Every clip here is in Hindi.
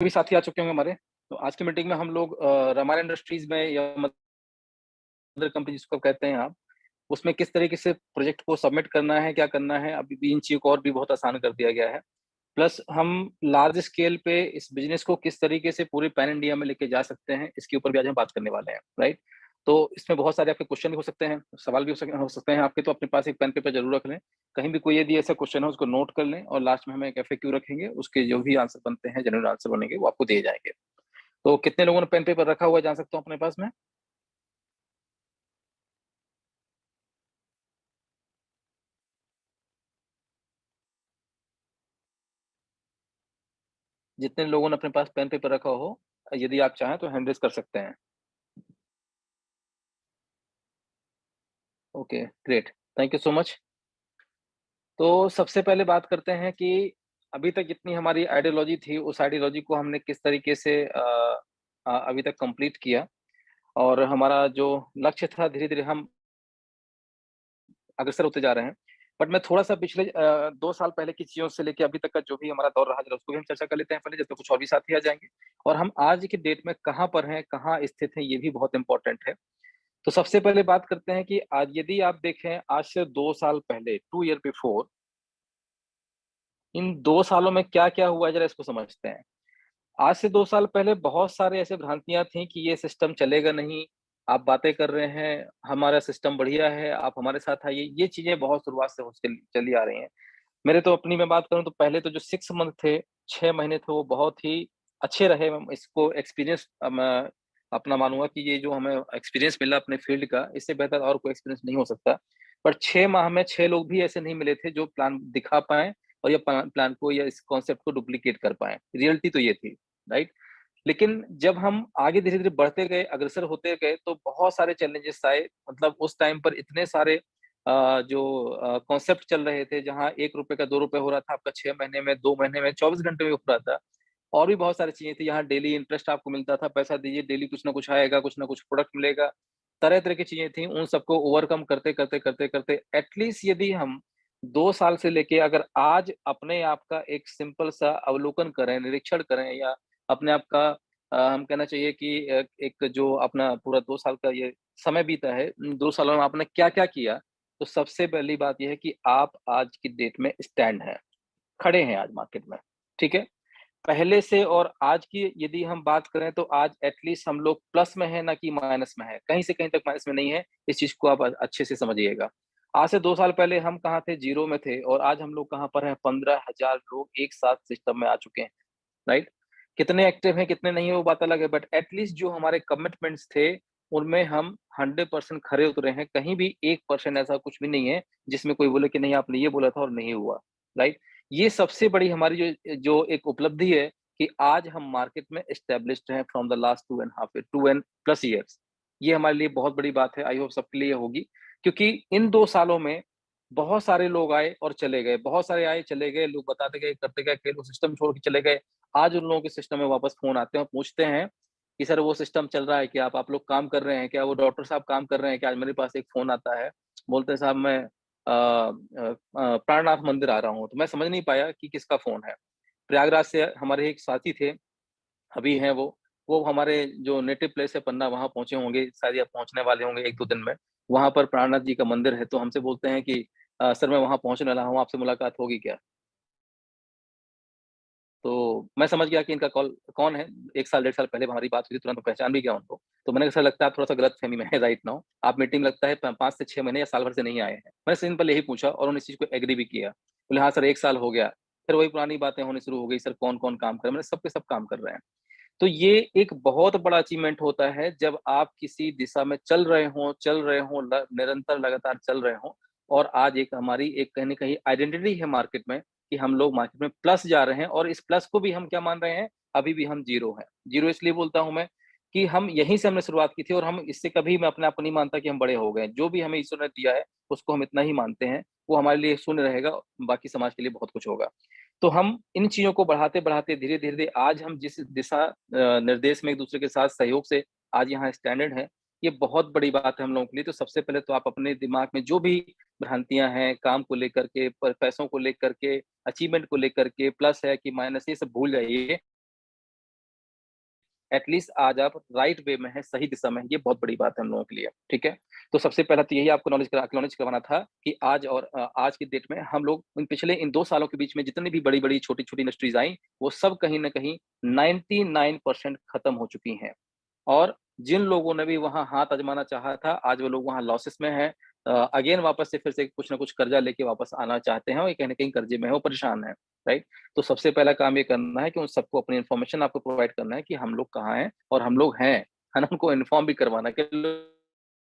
भी साथी आ चुके होंगे हमारे। तो आज की मीटिंग में हम लोग रामायण इंडस्ट्रीज़ में या मदर कंपनी जिसको कहते हैं आप, उसमें किस तरीके से प्रोजेक्ट को सबमिट करना है, क्या करना है, अभी भी इन चीज़ों को और भी बहुत आसान कर दिया गया है। प्लस हम लार्ज स्केल पे इस बिज़नेस को किस तरीके से पूरे पैन इंडिया में लेके जा सकते हैं, इसके ऊपर भी आज हम बात करने वाले हैं, राइट? तो इसमें बहुत सारे आपके क्वेश्चन भी हो सकते हैं, सवाल भी हो सकते हैं आपके, तो अपने पास एक पेन पेपर ज़रूर रख लें। कहीं भी कोई यदि ऐसा क्वेश्चन है उसको नोट कर लें और लास्ट में हम एक एफएक्यू रखेंगे, उसके जो भी आंसर बनते हैं, जेन्युइन आंसर बनेंगे, वो आपको दिए जाएँगे। तो कितने लोगों ने पेन पेपर रखा हुआ है जान सकता हूँ अपने पास में? जितने लोगों ने अपने पास पेन पेपर रखा हो, यदि आप चाहें तो हैंड रेज़ कर सकते हैं। Okay, great, thank you so much. तो सबसे पहले बात करते हैं कि अभी तक जितनी हमारी आइडियोलॉजी थी, उस आइडियोलॉजी को हमने किस तरीके से अभी तक कंप्लीट किया और हमारा जो लक्ष्य था धीरे-धीरे हम अग्रसर होते जा रहे हैं। बट मैं थोड़ा-सा पिछले 2 साल पहले की चीज़ों से लेके अभी तक का जो भी हमारा दौर रहा, ज़रा उसको भी हम चर्चा कर लेते हैं पहले, जिसमें कुछ और भी साथी आ जाएँगे। और हम आज की डेट में कहाँ पर हैं, कहाँ स्थित हैं, ये भी बहुत इम्पोर्टेंट है। तो सबसे पहले बात करते हैं कि आज यदि आप देखें आज से 2 साल पहले 2 ईयर बिफोर इन 2 सालों में क्या-क्या हुआ है ज़रा इसको समझते हैं। आज से 2 साल पहले बहुत सारे ऐसे भ्रांतियाँ थी कि ये सिस्टम चलेगा नहीं, आप बातें कर रहे हैं, हमारा सिस्टम बढ़िया है, आप हमारे साथ आइए, ये चीज़ें बहुत शुरुआत से हो चली आ रही हैं। मेरे तो अपनी मैं बात करूँ तो पहले तो जो 6 मंथ थे, 6 महीने थे वो बहुत ही अच्छे रहे। हम इसको एक्सपीरियंस मैं अपना मानूँगा कि ये जो हमें एक्सपीरियंस मिला अपने फील्ड का, इससे बेहतर और कोई एक्सपीरियंस नहीं हो सकता। पर 6 माह में 6 लोग भी ऐसे नहीं मिले थे जो प्लान दिखा पाएँ और ये प्लान को या इस कॉन्सेप्ट को डुप्लीकेट कर पाएँ। रियलिटी तो ये थी, राइट? लेकिन जब हम आगे धीरे-धीरे बढ़ते गए, अग्रसर होते गए, तो बहुत सारे चैलेंजेस आए। मतलब उस टाइम पर इतने सारे जो कॉन्सेप्ट चल रहे थे, जहाँ ₹1 का ₹2 हो रहा था, आपका 6 महीने में, 2 महीने में, 24 घंटे में हो रहा था। और भी बहुत सारी चीज़ें थी, यहाँ डेली इंटरेस्ट आपको मिलता था, पैसा दीजिए, डेली कुछ ना कुछ आएगा, कुछ ना कुछ प्रोडक्ट मिलेगा। तरह-तरह की चीज़ें थी, उन सबको ओवरकम करते एटलीस्ट यदि हम 2 साल से लेके अगर आज अपने आप का एक सिंपल सा अवलोकन करें, निरीक्षण करें या अपने आप का हम कहना चाहिए कि एक जो अपना पूरा 2 साल का ये समय बीता है, इन 2 सालों में आपने क्या-क्या किया? तो सबसे पहली बात ये है कि आप आज की डेट में स्टैंड हैं, खड़े हैं आज मार्केट में, ठीक है? पहले से और आज की यदि हम बात करें तो आज एटलीस्ट हम लोग प्लस में हैं, ना कि माइनस में हैं। कहीं से कहीं तक माइनस में नहीं है, इस चीज़ को आप अच्छे से समझिएगा। आज से 2 साल पहले हम कहाँ थे? ज़ीरो में थे और आज हम लोग कहाँ पर हैं? 15,000 लोग एक साथ सिस्टम में आ चुके हैं। राइट? कितने एक्टिव हैं, कितने नहीं है वो बात अलग है बट एट लीस्ट जो हमारे कमिटमेंट्स थे, उनमें हम 100% खरे उतरे हैं। कहीं भी 1% ऐसा कुछ भी नहीं है, जिसमें कोई बोले कि नहीं आपने ये बोला था और नहीं हुआ, राइट? ये सबसे बड़ी हमारी जो जो एक उपलब्धि है कि आज हम मार्केट में एस्टेब्लिश्ड हैं from the last 2 and half 2 and plus years. ये हमारे लिए बहुत बड़ी बात है, आई होप सबके लिए होगी। क्योंकि इन 2 सालों में बहुत सारे लोग आए और चले गए, बहुत सारे आए, चले गए, लोग बताते गए, करते गए, कई लोग सिस्टम छोड़ के चले गए। आज उन लोगों के सिस्टम में वापस फ़ोन आते हैं और पूछते हैं कि सर वो सिस्टम चल रहा है क्या? आप लोग काम कर रहे हैं क्या? वो डॉक्टर साहब काम कर रहे हैं क्या? आज मेरे पास एक फ़ोन आता है, बोलते हैं साहब मैं प्राणनाथ मंदिर आ रहा हूँ। तो मैं समझ नहीं पाया कि किसका फ़ोन है। प्रयागराज से हमारे एक साथी थे, अभी हैं वो हमारे जो नेटिव प्लेस है पन्ना वहाँ पहुँचे होंगे, शायद या पहुँचने वाले होंगे 1-2 दिन में। वहाँ पर प्राणनाथ जी का मंदिर है, तो हमसे बोलते हैं कि सर मैं वहाँ पहुँचने वाला हूँ, आपसे मुलाकात होगी क्या? तो मैं समझ गया कि इनका कॉल कौन है। 1 साल, डेढ़ साल पहले हमारी बात हुई थी, तुरंत पहचान भी गया उनको। तो मैंने कहा सर लगता है आप थोड़ा-सा गलतफ़हमी में हैं राइट नाउ। आप मीटिंग लगता है प 5 से 6 महीने या साल भर से नहीं आए हैं। मैंने सिंपल यही पूछा और उन्होंने इस चीज़ को एग्री भी किया। बोले हाँ सर 1 साल हो गया। फिर वही पुरानी बातें होनी शुरू हो गई, सर कौन-कौन काम कर रहा है? मैंने सब के सब काम कर रहे हैं। तो ये एक बहुत बड़ा अचीवमेंट होता है जब आप किसी दिशा में चल रहे हों, निरंतर लगातार चल रहे हों और आज एक हमारी एक कहीं न कहीं आइडेंटिटी है मार्केट में कि हम लोग मार्केट में प्लस जा रहे हैं और इस प्लस को भी हम क्या मान रहे हैं, अभी भी हम ज़ीरो हैं। ज़ीरो इसलिए बोलता हूँ मैं कि हम यहीं से हमने शुरुआत की थी और हम इससे कभी मैं अपने आप को नहीं मानता कि हम बड़े हो गए हैं। जो भी हमें ईश्वर ने दिया है, उसको हम इतना ही मानते हैं। वो हमारे लिए शून्य रहेगा, बाकी समाज के लिए बहुत कुछ होगा। तो हम इन चीज़ों को बढ़ाते-बढ़ाते धीरे-धीरे आज हम जिस दिशा निर्देश में एक-दूसरे के साथ सहयोग से आज यहाँ स्टैंडर्ड हैं, ये बहुत बड़ी बात है हम लोगों के लिए। तो सबसे पहले तो आप अपने दिमाग में जो भी भ्रांतियाँ हैं, काम को लेकर के, प पैसों को लेकर के, अचीवमेंट को लेकर के, प्लस है कि माइनस है, ये सब भूल जाइए। एटलीस्ट आज आप राइट वे में हैं, सही दिशा में हैं, ये बहुत बड़ी बात है हम लोगों के लिए, ठीक है? तो सबसे पहला तो यही आपको नॉलेज करवाना था कि आज और आज की डेट में हम लोग इन 2 सालों के बीच में जितनी भी बड़ी-बड़ी, छोटी-छोटी इंडस्ट्रीज़ आई, वो सब कहीं न कहीं 99% खत्म हो चुकी हैं। और जिन लोगों ने भी वहाँ हाथ आज़माना चाहा था, आज वो लोग वहाँ लॉसेस में हैं। अगेन वापस से फिर से कुछ न कुछ कर्जा लेके वापस आना चाहते हैं और ये कहीं न कहीं कर्जे में हैं, वो परेशान हैं, राइट? तो सबसे पहला काम ये करना है कि उन सबको अपनी इन्फॉर्मेशन आपको प्रोवाइड करना है कि हम लोग कहाँ हैं और हम लोग हैं, है ना? उनको इन्फॉर्म भी करवाना है, कई लोग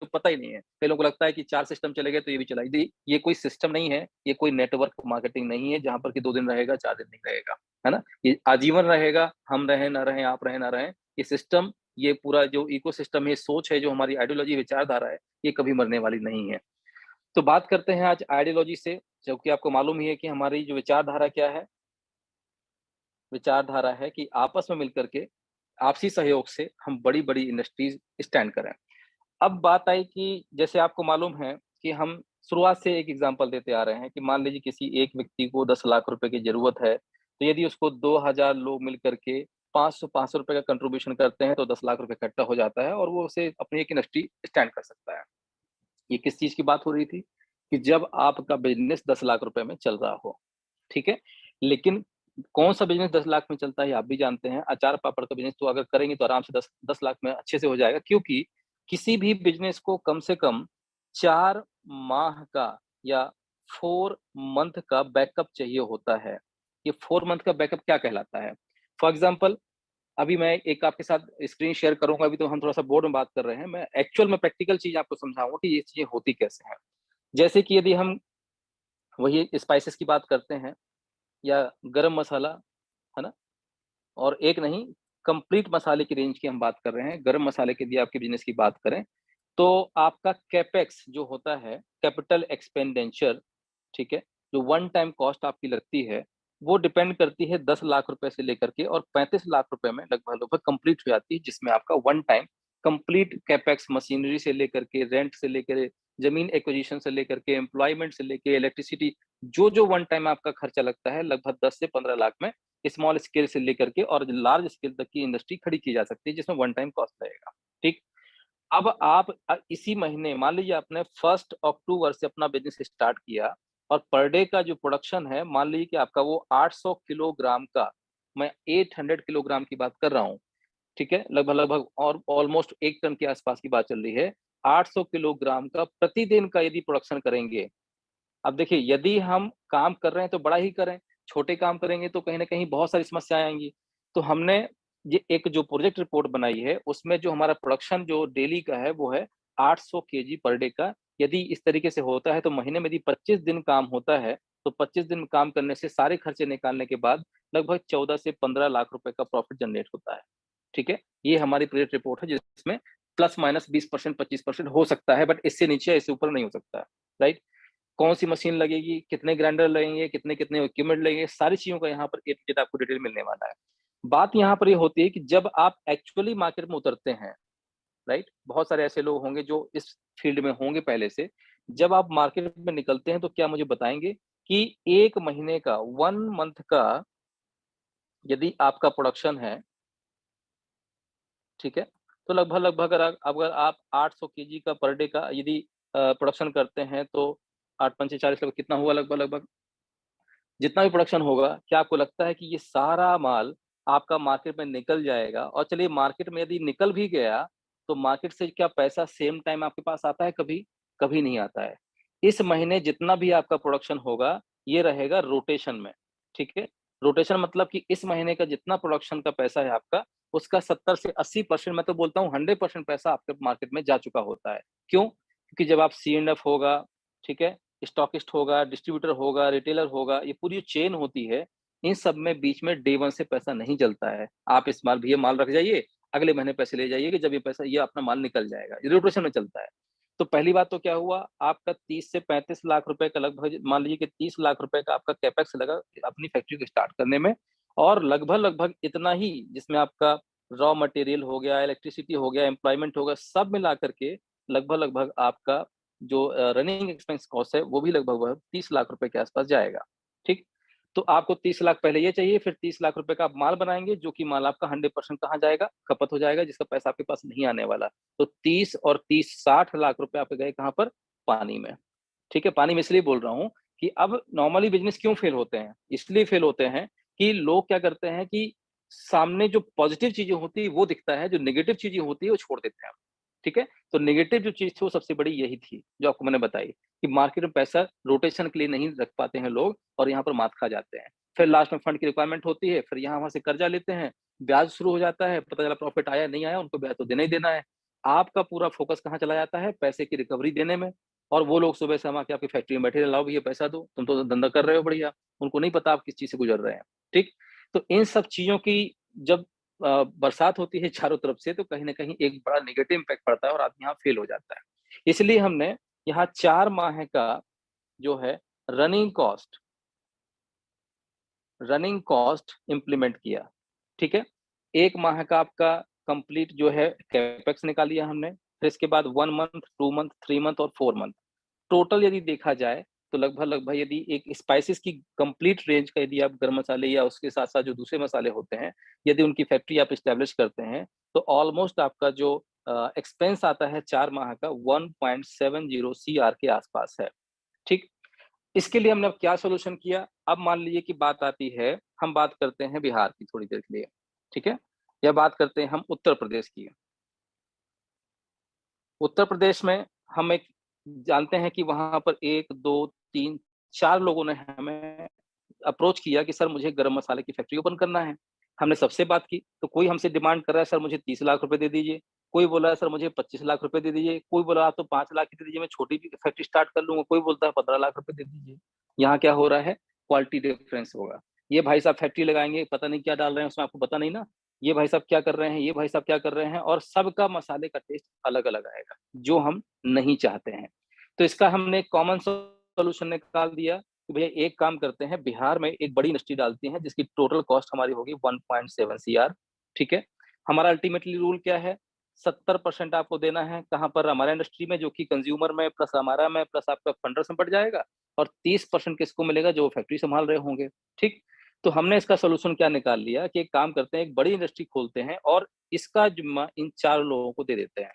को पता ही नहीं है। कई लोगों को लगता है कि 4 सिस्टम चले गए तो ये भी चला दी ये कोई सिस्टम नहीं है, ये कोई नेटवर्क मार्केटिंग नहीं है जहाँ पर कि 2 दिन रहेगा, 4 दिन नहीं रहेगा, है ना? ये आजीवन रहेगा, हम रहें, ना रहें, आप रहें, ना रहें। ये सिस्टम, ये पूरा जो इकोसिस्टम है, सोच है, जो हमारी आइडियोलॉजी विचारधारा है, ये कभी मरने वाली नहीं है। तो बात करते हैं आज आइडियोलॉजी से, जबकि आपको मालूम ही है कि हमारी जो विचारधारा क्या है? विचारधारा है कि आपस में मिलकर के, आपसी सहयोग से हम बड़ी-बड़ी इंडस्ट्रीज़ स्टैंड करें। अब बात आई कि जैसे आपको मालूम है कि हम शुरुआत से एक एग्ज़ाम्पल देते आ रहे हैं कि मान लीजिए किसी एक व्यक्ति को 10 लाख रुपए की ज़रूरत है, तो यदि उसको 2000 लोग मिल कर के 500-500 रुपए का कंट्रीब्यूशन करते हैं, तो 10 लाख रुपए इकट्ठा हो जाता है और वो उसे अपनी एक इंडस्ट्री स्टैंड कर सकता है। ये किस चीज़ की बात हो रही थी? कि जब आपका बिज़नेस 10 लाख रुपए में चल रहा हो, ठीक है? लेकिन कौन-सा बिज़नेस 10 लाख में चलता है, ये आप भी जानते हैं। अचार-पापड़ का बिज़नेस तो अगर करेंगे तो आराम से 10 लाख में अच्छे से हो जाएगा, क्योंकि किसी भी बिज़नेस को कम से कम 4 माह का या 4 मंथ का बैकअप चाहिए होता है। ये 4 मंथ का बैकअप क्या कहलाता है? फॉर एग्ज़ाम्पल, अभी मैं एक आपके साथ स्क्रीन शेयर करूँगा, अभी तो हम थोड़ा-सा बोर्ड में बात कर रहे हैं। मैं एक्चुअल में प्रैक्टिकल चीज़ आपको समझाऊँगा कि ये चीज़ें होती कैसे हैं। जैसे कि यदि हम वही स्पाइसेस की बात करते हैं या गरम मसाला, है ना? और एक नहीं, कंप्लीट मसाले की रेंज की हम बात कर रहे हैं। गरम मसाले की यदि आपके बिज़नेस की बात करें, तो आपका कैपेक्स जो होता है, कैपिटल एक्सपेंडिचर, ठीक है? जो वन टाइम कॉस्ट आपकी लगती है, वो डिपेंड करती है 10 लाख रुपए से लेकर के और 35 लाख रुपए में लगभग-लगभग कंप्लीट हो जाती है, जिसमें आपका one time complete capex machinery से लेकर के, रेंट से लेकर, ज़मीन एक्विजिशन से लेकर के, एम्प्लॉयमेंट से लेके, इलेक्ट्रिसिटी, जो-जो वन टाइम आपका खर्चा लगता है, लगभग 10 से 15 लाख में स्मॉल स्केल से लेकर के और लार्ज स्केल तक की इंडस्ट्री खड़ी की जा सकती है, जिसमें वन टाइम कॉस्ट लगेगा, ठीक? अब आप इसी महीने मान लीजिए आपने 1 अक्टूबर से अपना बिज़नेस स्टार्ट किया और पर डे का जो प्रोडक्शन है, मान लीजिए कि आपका वो 800 किलोग्राम का, मैं 800 किलोग्राम की बात कर रहा हूँ, ठीक है? लगभग-लगभग और ऑलमोस्ट 1 टन के आसपास की बात चल रही है। 800 किलोग्राम का प्रतिदिन का यदि प्रोडक्शन करेंगे, अब देखिए, यदि हम काम कर रहे हैं तो बड़ा ही करें, छोटे काम करेंगे तो कहीं न कहीं बहुत सारी समस्याएँ आएँगी। तो हमने ये एक जो प्रोजेक्ट रिपोर्ट बनाई है, उसमें जो हमारा प्रोडक्शन जो डेली का है, वो है 800 केजी पर डे का। यदि इस तरीके से होता है, तो महीने में यदि 25 दिन काम होता है, तो 25 दिन काम करने से सारे खर्चे निकालने के बाद लगभग 14 से 15 लाख रुपए का प्रॉफिट जनरेट होता है। ठीक है? ये हमारी प्रोजेक्ट रिपोर्ट है, जिसमें प्लस माइनस 20% 25% हो सकता है, बट इससे नीचे, इससे ऊपर नहीं हो सकता है, राइट? कौन-सी मशीन लगेगी, कितने ग्राइंडर लगेंगे, कितने-कितने इक्विपमेंट लगेंगे, सारी चीज़ों का यहाँ पर ए टू जेड आपको डिटेल मिलने वाला है। बात यहाँ पर ये होती है कि जब आप एक्चुअली मार्केट में उतरते हैं, राइट? बहुत सारे ऐसे लोग होंगे जो इस फील्ड में होंगे पहले से। जब आप मार्केट में निकलते हैं तो क्या मुझे बताएँगे कि 1 महीने का, 1 मंथ का यदि आपका प्रोडक्शन है, ठीक है? तो लगभग-लगभग अगर आप 800 केजी का पर डे का यदि प्रोडक्शन करते हैं, तो 8 पंचे 40, लगभग कितना हुआ लगभग-लगभग? जितना भी प्रोडक्शन होगा, क्या आपको लगता है कि ये सारा माल आपका मार्केट में निकल जाएगा? और चलिए, मार्केट में यदि निकल भी गया, तो मार्केट से क्या पैसा सेम टाइम आपके पास आता है कभी? कभी नहीं आता है। इस महीने जितना भी आपका प्रोडक्शन होगा, ये रहेगा रोटेशन में, ठीक है? रोटेशन मतलब कि इस महीने का जितना प्रोडक्शन का पैसा है आपका, उसका 70 से 80%, मैं तो बोलता हूँ 100% पैसा आपके मार्केट में जा चुका होता है। क्यों? क्योंकि जब आप सी एंड एफ होगा, ठीक है? स्टॉकिस्ट होगा, डिस्ट्रीब्यूटर होगा, रिटेलर होगा, ये पूरी जो चेन होती है, इन सब में बीच में डे 1 से पैसा नहीं चलता है। आप इस माल भैया माल रख जाइए, अगले महीने पैसे ले जाइए कि जब ये पैसा, ये अपना माल निकल जाएगा। ये रोटेशन में चलता है। तो पहली बात तो क्या हुआ, आपका 30 से 35 लाख रुपए का, लगभग मान लीजिए कि 30 लाख रुपए का आपका कैपेक्स लगा अपनी फैक्ट्री को स्टार्ट करने में, और लगभग-लगभग इतना ही जिसमें आपका रॉ मटेरियल हो गया, इलेक्ट्रिसिटी हो गया, एम्प्लॉयमेंट हो गया, सब मिला कर के लगभग-लगभग आपका जो रनिंग एक्सपेंस कॉस्ट है, वो भी लगभग 30 लाख रुपए के आसपास जाएगा, ठीक? तो आपको 30 लाख पहले ये चाहिए, फिर 30 लाख रुपए का आप माल बनाएंगे, जो कि माल आपका 100% कहाँ जाएगा, खपत हो जाएगा, जिसका पैसा आपके पास नहीं आने वाला। तो 30 और 30 60 लाख रुपए आपके गए कहाँ पर, पानी में। ठीक है, पानी में इसलिए बोल रहा हूँ कि अब नॉर्मली बिजनेस क्यों फेल होते हैं, इसलिए फेल होते हैं कि लोग क्या करते हैं कि सामने जो पॉजिटिव चीजें होती है वो दिखता है, जो नेगेटिव चीजें होती है वो छोड़ देते हैं। ठीक है, तो नेगेटिव जो चीज थी वो सबसे बड़ी यही थी जो आपको मैंने बताई, कि मार्केट में पैसा रोटेशन के लिए नहीं रख पाते हैं लोग और यहाँ पर मात खा जाते हैं। फिर लास्ट में फंड की रिक्वायरमेंट होती है, फिर यहाँ वहां से कर्जा लेते हैं, ब्याज शुरू हो जाता है, पता चला प्रॉफिट आया नहीं आया, उनको ब्याज तो देना ही देना है। आपका पूरा फोकस कहाँ चला जाता है, पैसे की रिकवरी देने में। और वो लोग सुबह शाम आके आपकी फैक्ट्री में बैठे, लाओ भैया पैसा दो, तुम तो धंधा कर रहे हो बढ़िया। उनको नहीं पता आप किस चीज से गुजर रहे हैं। ठीक, तो इन सब चीजों की जब बरसात होती है चारों तरफ से, तो कहीं ना कहीं एक बड़ा नेगेटिव इम्पैक्ट पड़ता है और आदमी यहाँ फेल हो जाता है। इसलिए हमने यहाँ 4 माह का जो है running cost running cost implement किया। ठीक है, 1 माह का आपका कंप्लीट जो है कैपेक्स निकाल लिया हमने, फिर इसके बाद 1 मंथ, 2 मंथ, 3 मंथ और 4 मंथ, टोटल यदि देखा जाए तो लगभग लगभग यदि एक स्पाइसेस की कंप्लीट रेंज का यदि आप गरम मसाले या उसके साथ साथ जो दूसरे मसाले होते हैं, यदि उनकी फैक्ट्री आप स्टैब्लिश करते हैं, तो ऑलमोस्ट आपका जो एक्सपेंस आता है 4 माह का 1.70 CR के आसपास है। ठीक, इसके लिए हमने अब क्या सोल्यूशन किया, अब मान लीजिए कि बात आती है, हम बात करते हैं बिहार की थोड़ी देर के लिए। ठीक है, या बात करते हैं हम उत्तर प्रदेश की। उत्तर प्रदेश में हम एक जानते हैं कि वहां पर 1 2 3 4 लोगों ने हमें अप्रोच किया कि सर मुझे गरम मसाले की फैक्ट्री ओपन करना है। हमने सबसे बात की, तो कोई हमसे डिमांड कर रहा है सर मुझे 30 लाख रुपए दे दीजिए, कोई बोला है सर मुझे 25 लाख रुपए दे दीजिए, कोई बोला आप तो 5 लाख की दे दीजिए, मैं छोटी भी फैक्ट्री स्टार्ट कर लूंगा, कोई बोलता है 15 लाख रुपए दे दीजिए। यहाँ क्या हो रहा है, क्वालिटी डिफरेंस होगा। ये भाई साहब फैक्ट्री लगाएंगे, पता नहीं क्या डाल रहे हैं उसमें, आपको पता नहीं ना, ये भाई साहब क्या कर रहे हैं, ये भाई साहब क्या कर रहे हैं, और सबका मसाले का टेस्ट अलग अलग आएगा, जो हम नहीं चाहते हैं। तो इसका हमने कॉमन सोल्यूशन निकाल दिया कि भैया एक काम करते हैं, बिहार में एक बड़ी इंडस्ट्री डालती हैं जिसकी टोटल कॉस्ट हमारी होगी 1.7 CR। ठीक है, हमारा अल्टीमेटली रूल क्या है, 70% आपको देना है कहाँ पर, हमारा इंडस्ट्री में, जो कि कंज्यूमर में प्लस हमारा में प्लस आपका फंडर्स में बढ़ जाएगा, और 30% किसको मिलेगा, जो फैक्ट्री संभाल रहे होंगे। ठीक, तो हमने इसका सोल्यूशन क्या निकाल लिया कि एक काम करते हैं, एक बड़ी इंडस्ट्री खोलते हैं और इसका जिम्मा इन 4 लोगों को दे देते हैं।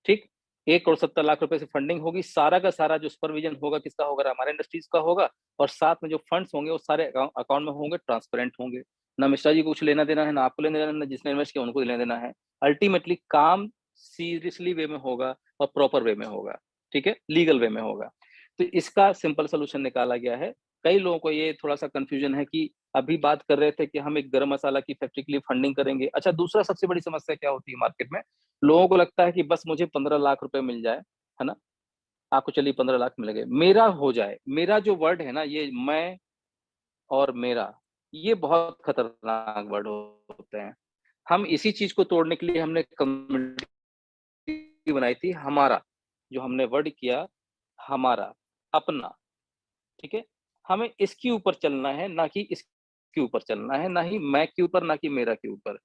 ठीक, 1 करोड़ 70 लाख रुपए से फंडिंग होगी, सारा का सारा जो सुपरविजन होगा किसका होगा, हमारे इंडस्ट्रीज का होगा, और साथ में जो फंड्स होंगे वो सारे अकाउंट में होंगे, ट्रांसपेरेंट होंगे। ना मिश्रा जी को कुछ लेना देना है, ना आपको लेना देना है, ना जिसने इन्वेस्ट किया उनको लेना देना है। अल्टीमेटली काम सीरियसली वे में होगा और प्रॉपर वे में होगा। ठीक है, लीगल वे में होगा। तो इसका सिंपल सोल्यूशन निकाला गया है। कई लोगों को ये थोड़ा सा कंफ्यूजन है कि अभी बात कर रहे थे कि हम एक गरम मसाला की फैक्ट्री के लिए फंडिंग करेंगे। अच्छा, दूसरा सबसे बड़ी समस्या क्या होती है मार्केट में, लोगों को लगता है कि बस मुझे 15 लाख रुपए मिल जाए, है ना, आपको चलिए 15 लाख मिल गए, मेरा हो जाए। मेरा जो वर्ड है ना, ये मैं और मेरा, ये बहुत खतरनाक वर्ड होते हैं। हम इसी चीज को तोड़ने के लिए हमने कम्युनिटी बनाई थी, हमारा, जो हमने वर्ड किया, हमारा, अपना। ठीक है, हमें इसके ऊपर चलना है, ना कि इसके ऊपर चलना है, ना ही मैं के ऊपर, ना कि मेरा के ऊपर।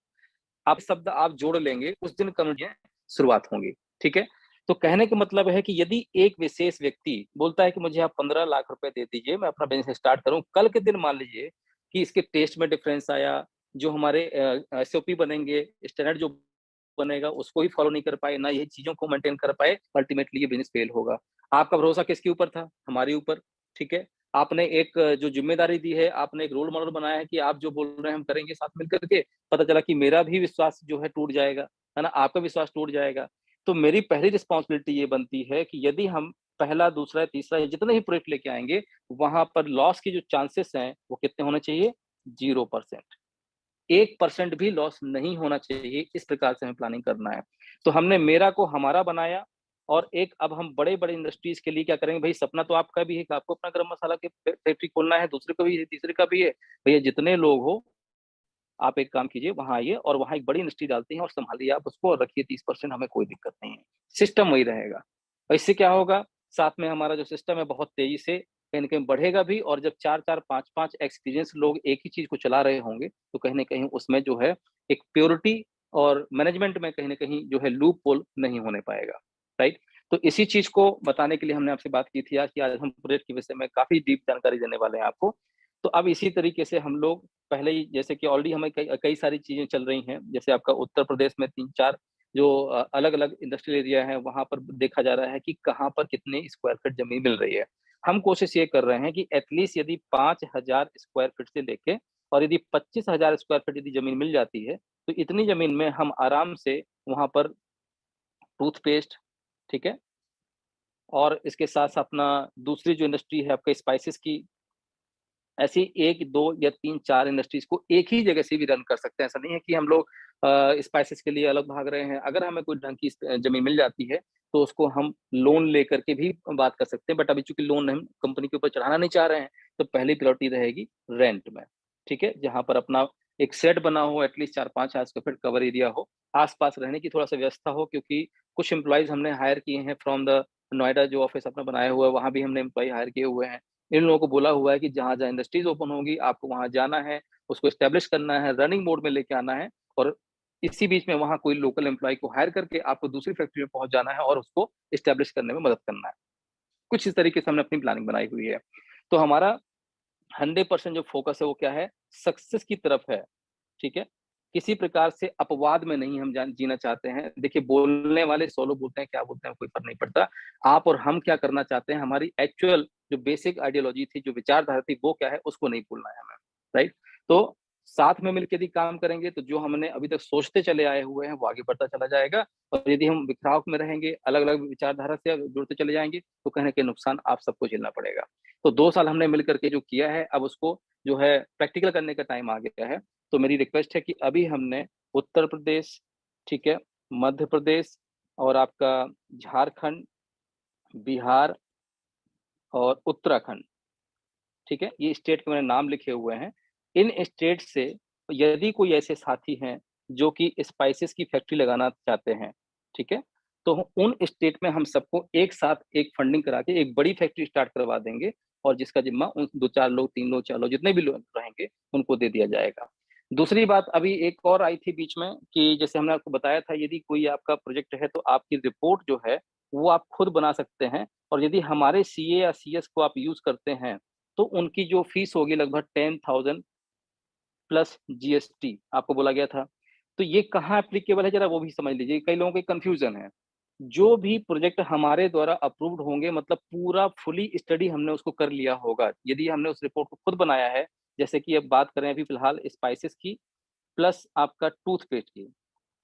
आप शब्द आप जोड़ लेंगे, उस दिन कम्युनिटी शुरुआत होंगी। ठीक है, तो कहने का मतलब है कि यदि एक विशेष व्यक्ति बोलता है कि मुझे आप 15 लाख रुपए दे दीजिए, मैं अपना बिजनेस स्टार्ट करूं, कल के दिन मान लीजिए कि इसके टेस्ट में डिफरेंस आया, जो हमारे SOP बनेंगे, स्टैंडर्ड जो बनेगा उसको ही फॉलो नहीं कर पाए, ना ये चीजों को मेंटेन कर पाए, अल्टीमेटली ये बिजनेस फेल होगा। आपका भरोसा किसके ऊपर था, हमारे ऊपर। ठीक है, आपने एक जो जिम्मेदारी दी है, आपने एक रोल मॉडल बनाया है कि आप जो बोल रहे हैं हम करेंगे साथ मिलकर के, पता चला कि मेरा भी विश्वास जो है टूट जाएगा, है ना, आपका विश्वास टूट जाएगा। तो मेरी पहली रिस्पॉन्सिबिलिटी ये बनती है कि यदि हम पहला, दूसरा, तीसरा या जितने ही प्रोजेक्ट लेके आएंगे, वहां पर लॉस के जो चांसेस हैं वो कितने होने चाहिए, 0%। 1% भी लॉस नहीं होना चाहिए, इस प्रकार से हमें प्लानिंग करना है। तो हमने मेरा को हमारा बनाया, और एक अब हम बड़े बड़े इंडस्ट्रीज के लिए क्या करेंगे, भाई सपना तो आपका भी है कि आपको अपना गरम मसाला की फैक्ट्री खोलना है, दूसरे को भी है, तीसरे का भी है। भैया जितने लोग हो, आप एक काम कीजिए, वहां आइए और वहां एक बड़ी इंडस्ट्री डालते हैं और संभालिए आप उसको, और रखिए 30%, हमें कोई दिक्कत नहीं है। सिस्टम वही रहेगा, और इससे क्या होगा, साथ में हमारा जो सिस्टम है बहुत तेजी से कहीं ना कहीं बढ़ेगा भी, और जब 4 4 5 5 एक्सपीरियंस लोग एक ही चीज को चला रहे होंगे, तो कहीं ना कहीं उसमें जो है एक प्योरिटी, और मैनेजमेंट में कहीं ना कहीं जो है लूप होल नहीं होने पाएगा। राइट, तो इसी चीज को बताने के लिए हमने आपसे बात की थी आज, कि आज हम प्रोजेक्ट के विषय में काफी डीप जानकारी देने वाले हैं आपको। तो अब इसी तरीके से हम लोग पहले ही, जैसे कि ऑलरेडी हमें कई कई सारी चीज़ें चल रही हैं, जैसे आपका उत्तर प्रदेश में 3-4 जो अलग-अलग इंडस्ट्रियल एरिया है, वहाँ पर देखा जा रहा है कि कहाँ पर कितने स्क्वायर फीट ज़मीन मिल रही है। हम कोशिश ये कर रहे हैं कि एटलीस्ट यदि 5,000 स्क्वायर फीट से लेके और यदि 25,000 स्क्वायर फीट यदि ज़मीन मिल जाती है, तो इतनी ज़मीन में हम आराम से वहाँ पर टूथपेस्ट, ठीक है? और इसके साथ-साथ अपना दूसरी जो इंडस्ट्री है आपका स्पाइसेस की, ऐसी 1, 2 या 3, 4 इंडस्ट्रीज़ को एक ही जगह से भी रन कर सकते हैं। ऐसा नहीं है कि हम लोग स्पाइसेस के लिए अलग भाग रहे हैं। अगर हमें कोई ढंग की ज़मीन मिल जाती है, तो उसको हम लोन लेकर के भी बात कर सकते हैं। बट अभी चूँकि लोन हम कंपनी के ऊपर चढ़ाना नहीं चाह रहे हैं, तो पहली प्रायोरिटी रहेगी रेंट में, ठीक है? जहाँ पर अपना एक शेड बना हो, एटलीस्ट 4-5 हज़ार स्क्वायर फीट कवर एरिया हो, आस-पास रहने की थोड़ा-सा व्यवस्था हो, क्योंकि कुछ एम्प्लॉइज़ हमने हायर किए हैं फ्रॉम द नोएडा, जो ऑफ़िस अपना बनाया हुआ है, वहाँ भी हमने एम्प्लॉयी हायर किए हुए हैं। इन लोगों को बोला हुआ है कि जहाँ-जहाँ इंडस्ट्रीज़ ओपन होंगी, आपको वहाँ जाना है, उसको एस्टेब्लिश करना है, रनिंग मोड में लेके आना है, और इसी बीच में वहाँ कोई लोकल एम्प्लॉयी को हायर करके आपको दूसरी फैक्ट्री में पहुँच जाना है और उसको एस्टेब्लिश करने में मदद करना है। कुछ इस तरीके से हमने अपनी प्लानिंग बनाई हुई है। तो हमारा 100% जो फ़ोकस है वो क्या है? सक्सेस की तरफ है, ठीक है? किसी प्रकार से अपवाद में नहीं हम जीना चाहते हैं। देखिए, बोलने वाले 100 लोग बोलते हैं, क्या बोलते हैं, कोई फ़र्क नहीं पड़ता। आप और हम क्या करना चाहते हैं, हमारी एक्चुअल जो बेसिक आइडियोलॉजी थी, जो विचारधारा थी, वो क्या है, उसको नहीं भूलना है हमें, राइट? तो साथ में मिलके यदि काम करेंगे, तो जो हमने अभी तक सोचते चले आए हुए हैं, वो आगे बढ़ता चला जाएगा, और यदि हम बिखराव में रहेंगे, अलग-अलग विचारधारा से जुड़ते चले जाएँगे, तो कहीं न कहीं नुकसान आप सबको झेलना पड़ेगा। तो 2 साल हमने मिल कर के जो किया है, अब उसको जो है प्रैक्टिकल करने का टाइम आ गया है। तो मेरी रिक्वेस्ट है कि अभी हमने उत्तर प्रदेश, ठीक है, मध्य प्रदेश और आपका झारखंड, बिहार और उत्तराखंड, ठीक है? ये स्टेट के मैंने नाम लिखे हुए हैं। इन स्टेट से यदि कोई ऐसे साथी हैं, जो कि स्पाइसेस की फैक्ट्री लगाना चाहते हैं, ठीक है? तो उन स्टेट में हम सबको एक साथ एक फंडिंग करा के एक बड़ी फैक्ट्री स्टार्ट करवा देंगे, और जिसका ज़िम्मा उन 2-4 लोग, 3 लोग, 4 लोग, जितने भी लोग रहेंगे, उनको दे दिया जाएगा। दूसरी बात अभी एक और आई थी बीच में, कि जैसे हमने आपको बताया था, यदि कोई आपका प्रोजेक्ट है, तो आपकी रिपोर्ट जो है, वो आप खुद बना सकते हैं, और यदि हमारे सीए या सीएस को आप यूज़ करते हैं, तो उनकी जो फीस होगी लगभग 10,000 प्लस जीएसटी आपको बोला गया था। तो ये कहाँ एप्लीकेबल है, ज़रा वो भी समझ लीजिए, कई लोगों को कन्फ्यूज़न है। जो भी प्रोजेक्ट हमारे द्वारा अप्रूव्ड होंगे, मतलब पूरा फुली स्टडी हमने उसको कर लिया होगा। यदि हमने उस रिपोर्ट को खुद बनाया है, जैसे कि अब बात करें अभी फ़िलहाल स्पाइसेस की प्लस आपका टूथपेस्ट की,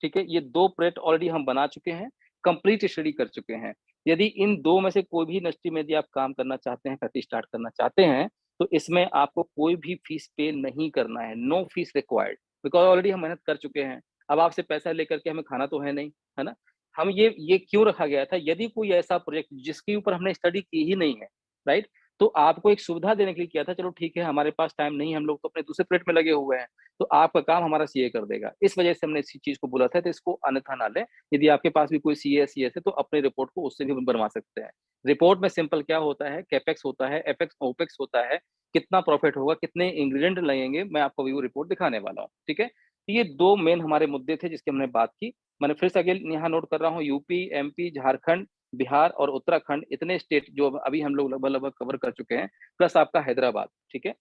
ठीक है? ये 2 प्रोडक्ट ऑलरेडी हम बना चुके हैं, कंप्लीट स्टडी कर चुके हैं। यदि इन 2 में से कोई भी इंडस्ट्री में यदि आप काम करना चाहते हैं, फैक्ट्री स्टार्ट करना चाहते हैं, तो इसमें आपको कोई भी फीस पे नहीं करना है, no fees required, because already हम मेहनत कर चुके हैं। अब आपसे पैसा लेकर के हमें खाना तो है नहीं, है ना? हम ये क्यों रखा गया था, यदि कोई ऐसा प्रोजेक्ट जिसके ऊपर हमने स्टडी की ही नहीं है, राइट? तो आपको एक सुविधा देने के लिए किया था, चलो ठीक है, हमारे पास टाइम नहीं है, हम लोग तो अपने दूसरे प्रोजेक्ट में लगे हुए हैं। तो आपका काम हमारा सीए कर देगा। इस वजह से हमने इसी चीज़ को बोला था, तो इसको अन्यथा ना लें। यदि आपके पास भी कोई सीए या सीएस है, तो अपनी रिपोर्ट को उससे भी बनवा सकते हैं। रिपोर्ट में सिंपल क्या होता है, कैपेक्स होता है, एपेक्स ओपेक्स होता है, कितना प्रॉफिट होगा, कितने इंग्रीडिएंट लगेंगे, मैं आपको अभी वो रिपोर्ट दिखाने वाला हूँ, ठीक है? तो ये 2 मेन हमारे मुद्दे थे जिसकी हमने बात की। मैंने फिर से अगेन यहाँ नोट कर रहा हूँ, यूपी, एमपी, झारखंड, बिहार और उत्तराखंड, इतने स्टेट जो अभी हम लोग लगभग-लगभग कवर कर चुके हैं, प्लस आपका हैदराबाद, ठीक है?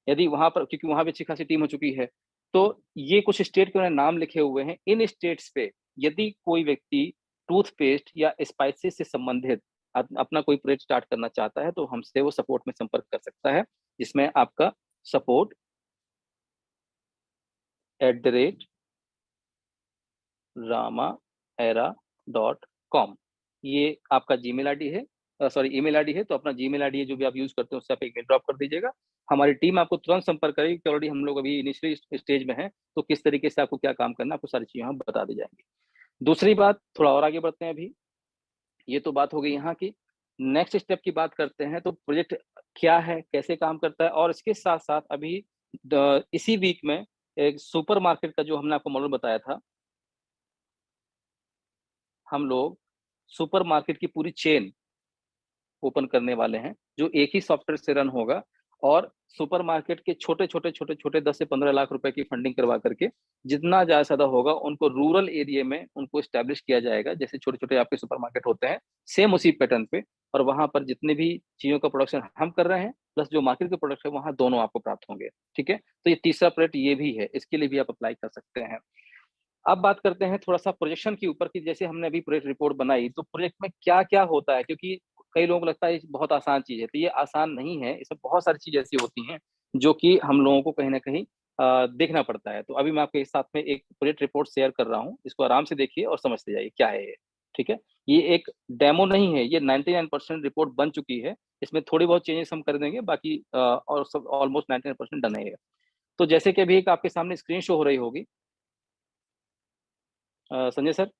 यदि वहाँ पर, क्योंकि वहाँ भी अच्छी खासी टीम हो चुकी है। तो ये कुछ स्टेट के उन्होंने नाम लिखे हुए हैं। इन स्टेट्स पे यदि कोई व्यक्ति टूथपेस्ट या स्पाइसेस से संबंधित अपना कोई प्रोजेक्ट स्टार्ट करना चाहता है, तो हमसे वो सपोर्ट में संपर्क कर सकता है, जिसमें आपका सपोर्ट @ramaera.com, ये आपका जीमेल आईडी है, सॉरी ईमेल आईडी है, तो अपना जीमेल आईडी है जो भी आप यूज़ करते हैं, उससे आप एक मेल ड्रॉप कर दीजिएगा। हमारी टीम आपको तुरंत संपर्क करेगी कि ऑलरेडी हम लोग अभी इनिशियली स्टेज में हैं, तो किस तरीके से आपको क्या काम करना है, आपको सारी चीज़ें हम बता दी जाएँगी। दूसरी बात, थोड़ा और आगे बढ़ते हैं अभी, ये तो बात हो गई यहाँ की। नेक्स्ट स्टेप की बात करते हैं, तो प्रोजेक्ट क्या है, कैसे काम करता है, और इसके साथ-साथ अभी इसी वीक में एक सुपरमार्केट का जो हमने आपको मॉडल बताया था, हम लोग सुपरमार्केट की पूरी चेन ओपन करने वाले हैं, जो एक ही सॉफ्टवेयर से रन होगा। और सुपरमार्केट के छोटे-छोटे 10 से 15 लाख रुपए की फंडिंग करवा करके जितना ज़्यादा होगा उनको रूरल एरिया में उनको एस्टैब्लिश किया जाएगा। जैसे छोटे-छोटे आपके सुपरमार्केट होते हैं, सेम उसी पैटर्न पे, और वहाँ पर जितने भी चीज़ों का प्रोडक्शन हम कर रहे हैं, प्लस जो मार्केट के प्रोडक्ट है, वहाँ दोनों आपको प्राप्त होंगे। ठीक है? तो ये तीसरा प्रोजेक्ट ये भी है, इसके लिए भी आप अप्लाई कर सकते हैं। अब बात करते हैं थोड़ा-सा प्रोजेक्शन के ऊपर कि जैसे हमने अभी प्रोजेक्ट रिपोर्ट बनाई, तो प्रोजेक्ट में क्या-क्या होता है? क्योंकि कई लोगों को लगता है ये बहुत आसान चीज़ है, तो ये आसान नहीं है, इसमें बहुत सारी चीज़ें ऐसी होती हैं, जो कि हम लोगों को कहीं न कहीं देखना पड़ता है। तो अभी मैं आपके साथ में एक प्रोजेक्ट रिपोर्ट शेयर कर रहा हूँ, इसको आराम से देखिए और समझते जाइए क्या है ये, ठीक है? ये एक डेमो नहीं है, ये 99% रिपोर्ट बन चुकी है, इसमें थोड़ी बहुत चेंजेस हम कर देंगे, बाकी और सब ऑलमोस्ट 99% डन है ये। तो जैसे कि अभी एक आपके सामने स्क्रीन शो हो रही होगी संजय सर,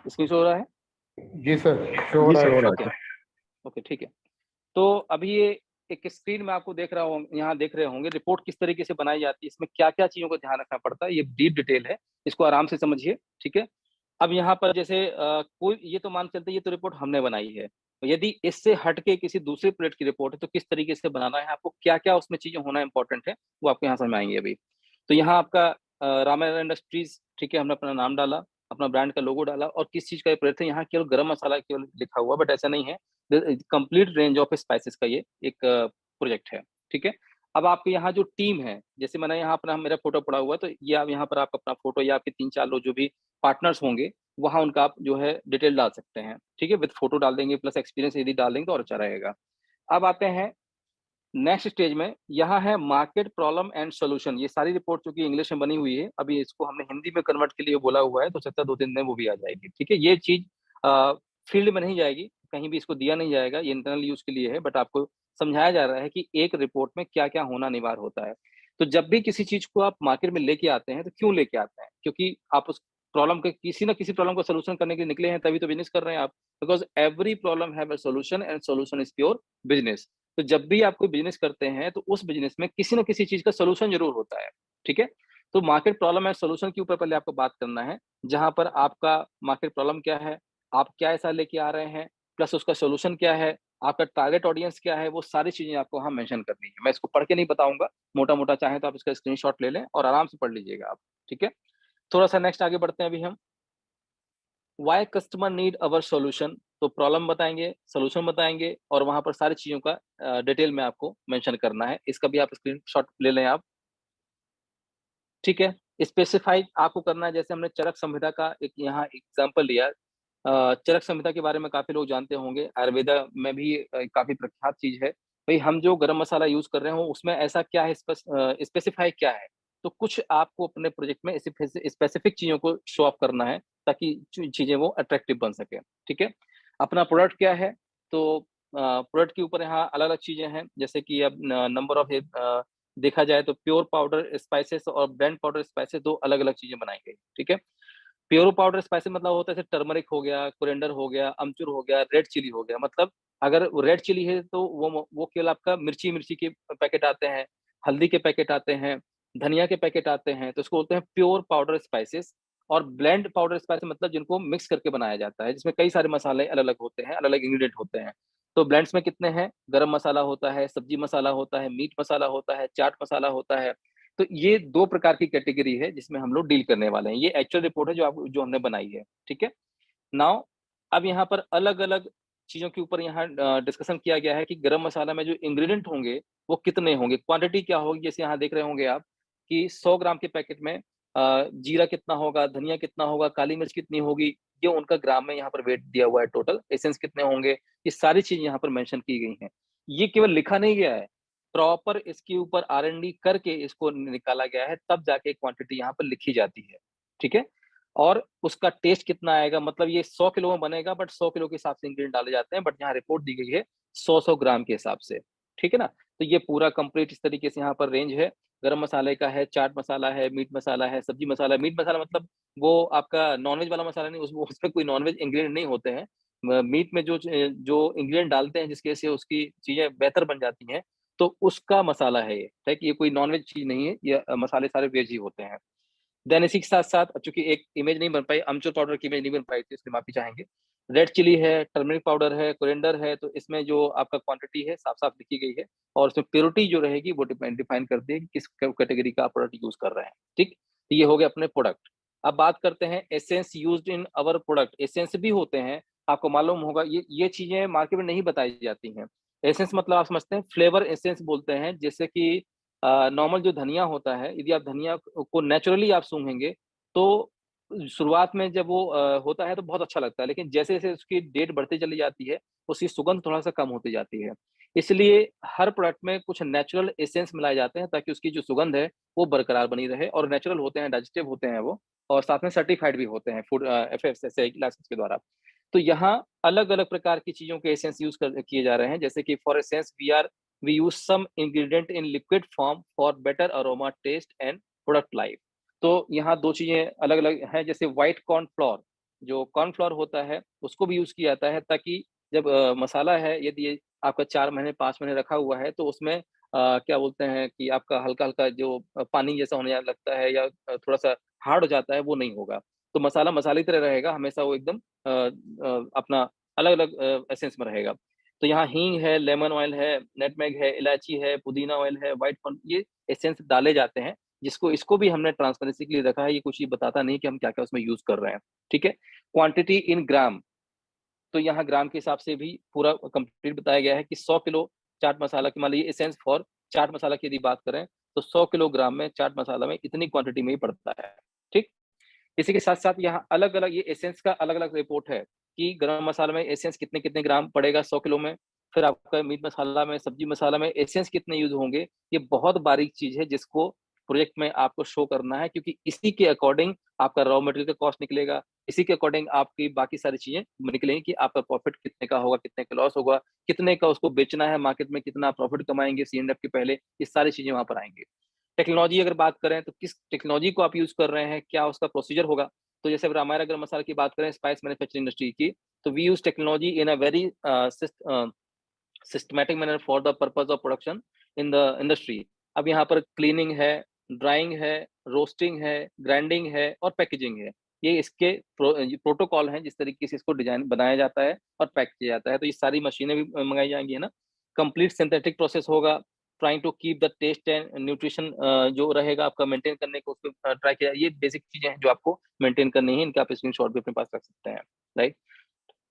स्क्रीन शो हो रहा है? जी सर, शो हो जी रहा सर, है। हो रहा ओके, है। ओके, ठीक है। तो अभी ये एक स्क्रीन में आपको देख रहा हूँ, यहाँ देख रहे होंगे रिपोर्ट किस तरीके से बनाई जाती है, इसमें क्या-क्या चीज़ों का ध्यान रखना पड़ता है, ये डीप डिटेल है, इसको आराम से समझिए, ठीक है? अब यहाँ पर जैसे कोई ये तो मान के चलते हैं, ये तो रिपोर्ट हमने बनाई है। यदि इससे हट के किसी दूसरे प्रोजेक्ट की रिपोर्ट है, तो किस तरीके से बनाना है, आपको क्या-क्या उसमें चीज़ें होना इम्पोर्टेंट है, वो आपको यहाँ समझ में आएँगी अभी। तो यहाँ आपका रामायण इंडस्ट्रीज़, ठीक है, हमने अपना नाम डाला, अपना ब्रांड का लोगो डाला और किस चीज़ का ये प्रोजेक्ट है, यहाँ केवल गरम मसाला केवल लिखा हुआ, बट ऐसा नहीं है। कंप्लीट रेंज ऑफ स्पाइसेस का ये एक प्रोजेक्ट है, ठीक है? अब आपके यहाँ जो टीम है, जैसे मैंने यहाँ अपना मेरा फ़ोटो पड़ा हुआ है, तो ये आप यहाँ पर आप अपना फ़ोटो या आपके 3-4 लोग जो भी पार्टनर्स होंगे, वहाँ उनका आप जो है डिटेल डाल सकते हैं, ठीक है? विद फ़ोटो डाल देंगे प्लस एक्सपीरियंस यदि डाल देंगे तो और अच्छा रहेगा। अब आते हैं नेक्स्ट स्टेज में, यहाँ है मार्केट प्रॉब्लम एंड सॉल्यूशन। ये सारी रिपोर्ट चूँकि इंग्लिश में बनी हुई है, अभी इसको हमने हिंदी में कन्वर्ट के लिए बोला हुआ है, तो हो सकता है 2-3 दिन में वो भी आ जाएगी, ठीक है? ये चीज़ फील्ड में नहीं जाएगी, कहीं भी इसको दिया नहीं जाएगा, ये इंटरनल यूज़ के लिए है, बट आपको समझाया जा रहा है कि एक रिपोर्ट में क्या-क्या होना अनिवार्य होता है। तो जब भी किसी चीज़ को आप मार्केट में लेके आते हैं, तो क्यों लेके आते हैं? क्योंकि आप उस प्रॉब्लम के किसी न किसी प्रॉब्लम का सॉल्यूशन करने के लिए निकले हैं, तभी तो बिज़नेस कर रहे हैं आप। Because every problem have a solution and solution is pure business. तो जब भी आप कोई बिज़नेस करते हैं, तो उस बिज़नेस में किसी न किसी चीज़ का सॉल्यूशन ज़रूर होता है, ठीक है? तो मार्केट प्रॉब्लम एंड सॉल्यूशन के ऊपर पहले आपको बात करना है, जहाँ पर आपका मार्केट प्रॉब्लम क्या है, आप क्या ऐसा लेके आ रहे हैं, प्लस उसका सॉल्यूशन क्या है, आपका टारगेट ऑडियंस क्या है, वो सारी चीज़ें आपको वहाँ मेंशन करनी है। मैं इसको पढ़ के नहीं बताऊँगा, मोटा-मोटा चाहें तो आप इसका स्क्रीनशॉट ले लें और आराम से पढ़ लीजिएगा आप, ठीक है? थोड़ा-सा नेक्स्ट आगे बढ़ते हैं अभी हम। Why customer need our solution, तो प्रॉब्लम बताएँगे, सॉल्यूशन बताएँगे और वहाँ पर सारी चीज़ों का डिटेल में आपको मेंशन करना है। इसका भी आप स्क्रीनशॉट ले लें आप, ठीक है? स्पेसिफाई आपको करना है, जैसे हमने चरक संहिता का एक यहाँ एग्ज़ाम्पल लिया। चरक संहिता के बारे में काफ़ी लोग जानते होंगे, आयुर्वेदा में भी काफ़ी प्रख्यात चीज़ है। भई हम जो गरम मसाला यूज़ कर रहे हो उसमें ऐसा क्या है, स्पेसिफाई क्या है? तो कुछ आपको अपने प्रोजेक्ट में स्पेसिफिक चीज़ों को शो ऑफ करना है, ताकि चीज़ें वो अट्रैक्टिव बन सकें, ठीक है? अपना प्रोडक्ट क्या है? तो प्रोडक्ट के ऊपर यहाँ अलग-अलग चीज़ें हैं, जैसे कि अब न नंबर ऑफ देखा जाए तो प्योर पाउडर स्पाइसेस और ब्लेंड पाउडर स्पाइसेस 2 अलग-अलग चीज़ें बनाई गई, ठीक है? प्योर पाउडर स्पाइसेस मतलब होता है जैसे टर्मरिक हो गया, कोरिएंडर हो गया, अमचूर हो गया, रेड चिली हो गया। मतलब अगर रेड चिली है तो वो केवल आपका मिर्ची के पैकेट आते हैं, हल्दी के पैकेट आते हैं, धनिया के पैकेट आते हैं, तो इसको बोलते हैं प्योर पाउडर स्पाइसेस। और ब्लेंड पाउडर स्पाइसेस मतलब जिनको मिक्स करके बनाया जाता है, जिसमें कई सारे मसाले अलग-अलग होते हैं, अलग-अलग इंग्रीडिएंट होते हैं। तो ब्लेंड्स में कितने हैं? गरम मसाला होता है, सब्जी मसाला होता है, मीट मसाला होता है, चाट मसाला होता है। तो ये 2 प्रकार की कैटेगरी है जिसमें हम लोग डील करने वाले हैं। ये एक्चुअल रिपोर्ट है जो हमने बनाई है, ठीक है? नाउ अब यहाँ पर अलग-अलग चीज़ों के ऊपर यहाँ डिस्कशन किया गया है कि गरम मसाला में जो इंग्रीडिएंट होंगे, वो कितने होंगे? क्वांटिटी क्या होगी? जैसे यहाँ देख रहे होंगे आप कि 100 ग्राम के पैकेट में जीरा कितना होगा, धनिया कितना होगा, काली मिर्च कितनी होगी, ये उनका ग्राम में यहाँ पर वेट दिया हुआ है टोटल। एसेंस कितने होंगे, ये सारी चीज़ यहाँ पर मेंशन की गई हैं। ये केवल लिखा नहीं गया है, प्रॉपर इसके ऊपर R&D करके इसको निकाला गया है, तब जाके क्वांटिटी यहाँ पर लिखी जाती है, ठीक है? और उसका टेस्ट कितना आएगा, मतलब ये 100 किलो में बनेगा, बट 100 किलो के हिसाब से इंग्रीडिएंट डाले जाते हैं, बट यहाँ रिपोर्ट दी गई है 100-100 ग्राम के हिसाब से, ठीक है ना? तो ये पूरा कंप्लीट इस तरीके से यहाँ पर रेंज है, गरम मसाले का है, चाट मसाला है, मीट मसाला है, सब्जी मसाला है। मीट मसाला मतलब वो आपका नॉन-वेज वाला मसाला नहीं, उसमें कोई नॉन-वेज इंग्रीडिएंट नहीं होते हैं। म मीट में जो इंग्रीडिएंट डालते हैं जिसकी वजह से उसकी चीज़ें बेहतर बन जाती हैं, तो उसका मसाला है ये, है कि ये कोई नॉन-वेज चीज़ नहीं है, ये मसाले सारे वेज ही होते हैं। देन इसी के साथ-साथ चूँकि एक इमेज नहीं बन पाई, अमचूर पाउडर की इमेज नहीं बन पाई थी, इसलिए माफ़ी चाहेंगे। रेड चिली है, टर्मरिक पाउडर है, कोरिएंडर है, तो इसमें जो आपका क्वांटिटी है साफ-साफ लिखी गई है और उसमें प्योरिटी जो रहेगी वो डिफाइन करती है कि किस कैटेगरी का आप प्रोडक्ट यूज़ कर रहे हैं, ठीक? तो ये हो गया अपने प्रोडक्ट। अब बात करते हैं essence used in our product, essence भी होते हैं, आपको मालूम होगा ये चीज़ें मार्केट में नहीं बताई जाती हैं। एसेंस मतलब आप समझते हैं फ्लेवर एसेंस बोलते हैं, जैसे कि नॉर्मल जो धनिया होता है, यदि आप धनिया को नेचुरली आप सूंघेंगे, तो शुरुआत में जब वो होता है तो बहुत अच्छा लगता है, लेकिन जैसे-जैसे उसकी डेट बढ़ती चली जाती है, उसकी सुगंध थोड़ा-सा कम होती जाती है। इसलिए हर प्रोडक्ट में कुछ नेचुरल एसेंस मिलाए जाते हैं ताकि उसकी जो सुगंध है, वो बरकरार बनी रहे और नेचुरल होते हैं, डाइजेस्टिव होते हैं वो और साथ में सर्टिफाइड भी होते हैं फूड एफएसएसआई लाइसेंस के द्वारा। तो यहाँ अलग-अलग प्रकार की चीज़ों के एसेंस यूज़ कर किए जा रहे हैं, जैसे कि for essence we use some ingredient in liquid form for better aroma, taste and product life. तो यहाँ 2 चीज़ें अलग-अलग हैं, जैसे व्हाइट कॉर्न फ्लोर, जो कॉर्न फ्लोर होता है, उसको भी यूज़ किया जाता है ताकि जब मसाला है, यदि ये आपका 4 महीने, 5 महीने रखा हुआ है, तो उसमें क्या बोलते हैं कि आपका हल्का-हल्का जो पानी जैसा होने लगता है या थोड़ा-सा हार्ड हो जाता है, वो नहीं होगा। तो मसाला मसाले की तरह रहेगा, हमेशा वो एकदम अपना अलग-अलग एसेंस में रहेगा। तो यहाँ हींग है, लेमन ऑयल है, नटमेग है, इलायची है, पुदीना ऑयल है, व्हाइट कॉर्न ये एसेंस डाले जाते हैं, जिसको इसको भी हमने ट्रांसपेरेंसी के लिए रखा है, ये कुछ ये बताता नहीं कि हम क्या-क्या उसमें यूज़ कर रहे हैं, ठीक है? क्वांटिटी इन ग्राम, तो यहाँ ग्राम के हिसाब से भी पूरा कंप्लीट बताया गया है कि 100 किलो चाट मसाला की मान लीजिए एसेंस फॉर चाट मसाला की यदि बात करें, तो 100 किलोग्राम में चाट मसाला में इतनी क्वांटिटी में ही पड़ता है, ठीक? इसी के साथ-साथ यहाँ अलग-अलग ये एसेंस का अलग-अलग रिपोर्ट है कि गरम मसाला में एसेंस कितने-कितने ग्राम पड़ेगा 100 किलो में, फिर आपका मीट मसाला में, सब्जी मसाला में एसेंस कितने यूज़ होंगे, ये बहुत बारीक चीज़ है जिसको प्रोजेक्ट में आपको शो करना है क्योंकि इसी के अकॉर्डिंग आपका रॉ मटेरियल का कॉस्ट निकलेगा, इसी के अकॉर्डिंग आपकी बाकी सारी चीज़ें निकलेंगी कि आपका प्रॉफिट कितने का होगा, कितने का लॉस होगा, कितने का उसको बेचना है मार्केट में, कितना प्रॉफिट कमाएँगे सी&एफ के पहले, ये सारी चीज़ें वहाँ पर आएँगी। टेक्नोलॉजी अगर बात करें तो किस टेक्नोलॉजी को आप यूज़ कर रहे हैं, क्या उसका प्रोसीजर होगा? तो जैसे अगर हमारा गरम मसाला की बात करें स्पाइस मैन्युफैक्चरिंग इंडस्ट्री की, तो we use technology in a very systematic manner for the purpose of production in the industry. अब यहाँ पर क्लीनिंग है, ड्राइंग है, रोस्टिंग है, ग्राइंडिंग है और पैकेजिंग है। ये इसके प्रोटोकॉल हैं जिस तरीके से इसको डिज़ाइन बनाया जाता है और पैक किया जाता है। तो ये सारी मशीनें भी मँगाई जाएँगी, है ना? कंप्लीट सिंथेटिक प्रोसेस होगा, trying to keep the taste and nutrition जो रहेगा आपका मेंटेन करने को उसको ट्राई किया ये बेसिक चीज़ें हैं जो आपको मेंटेन करनी है, इनका आप स्क्रीनशॉट भी अपने पास रख सकते हैं, राइट?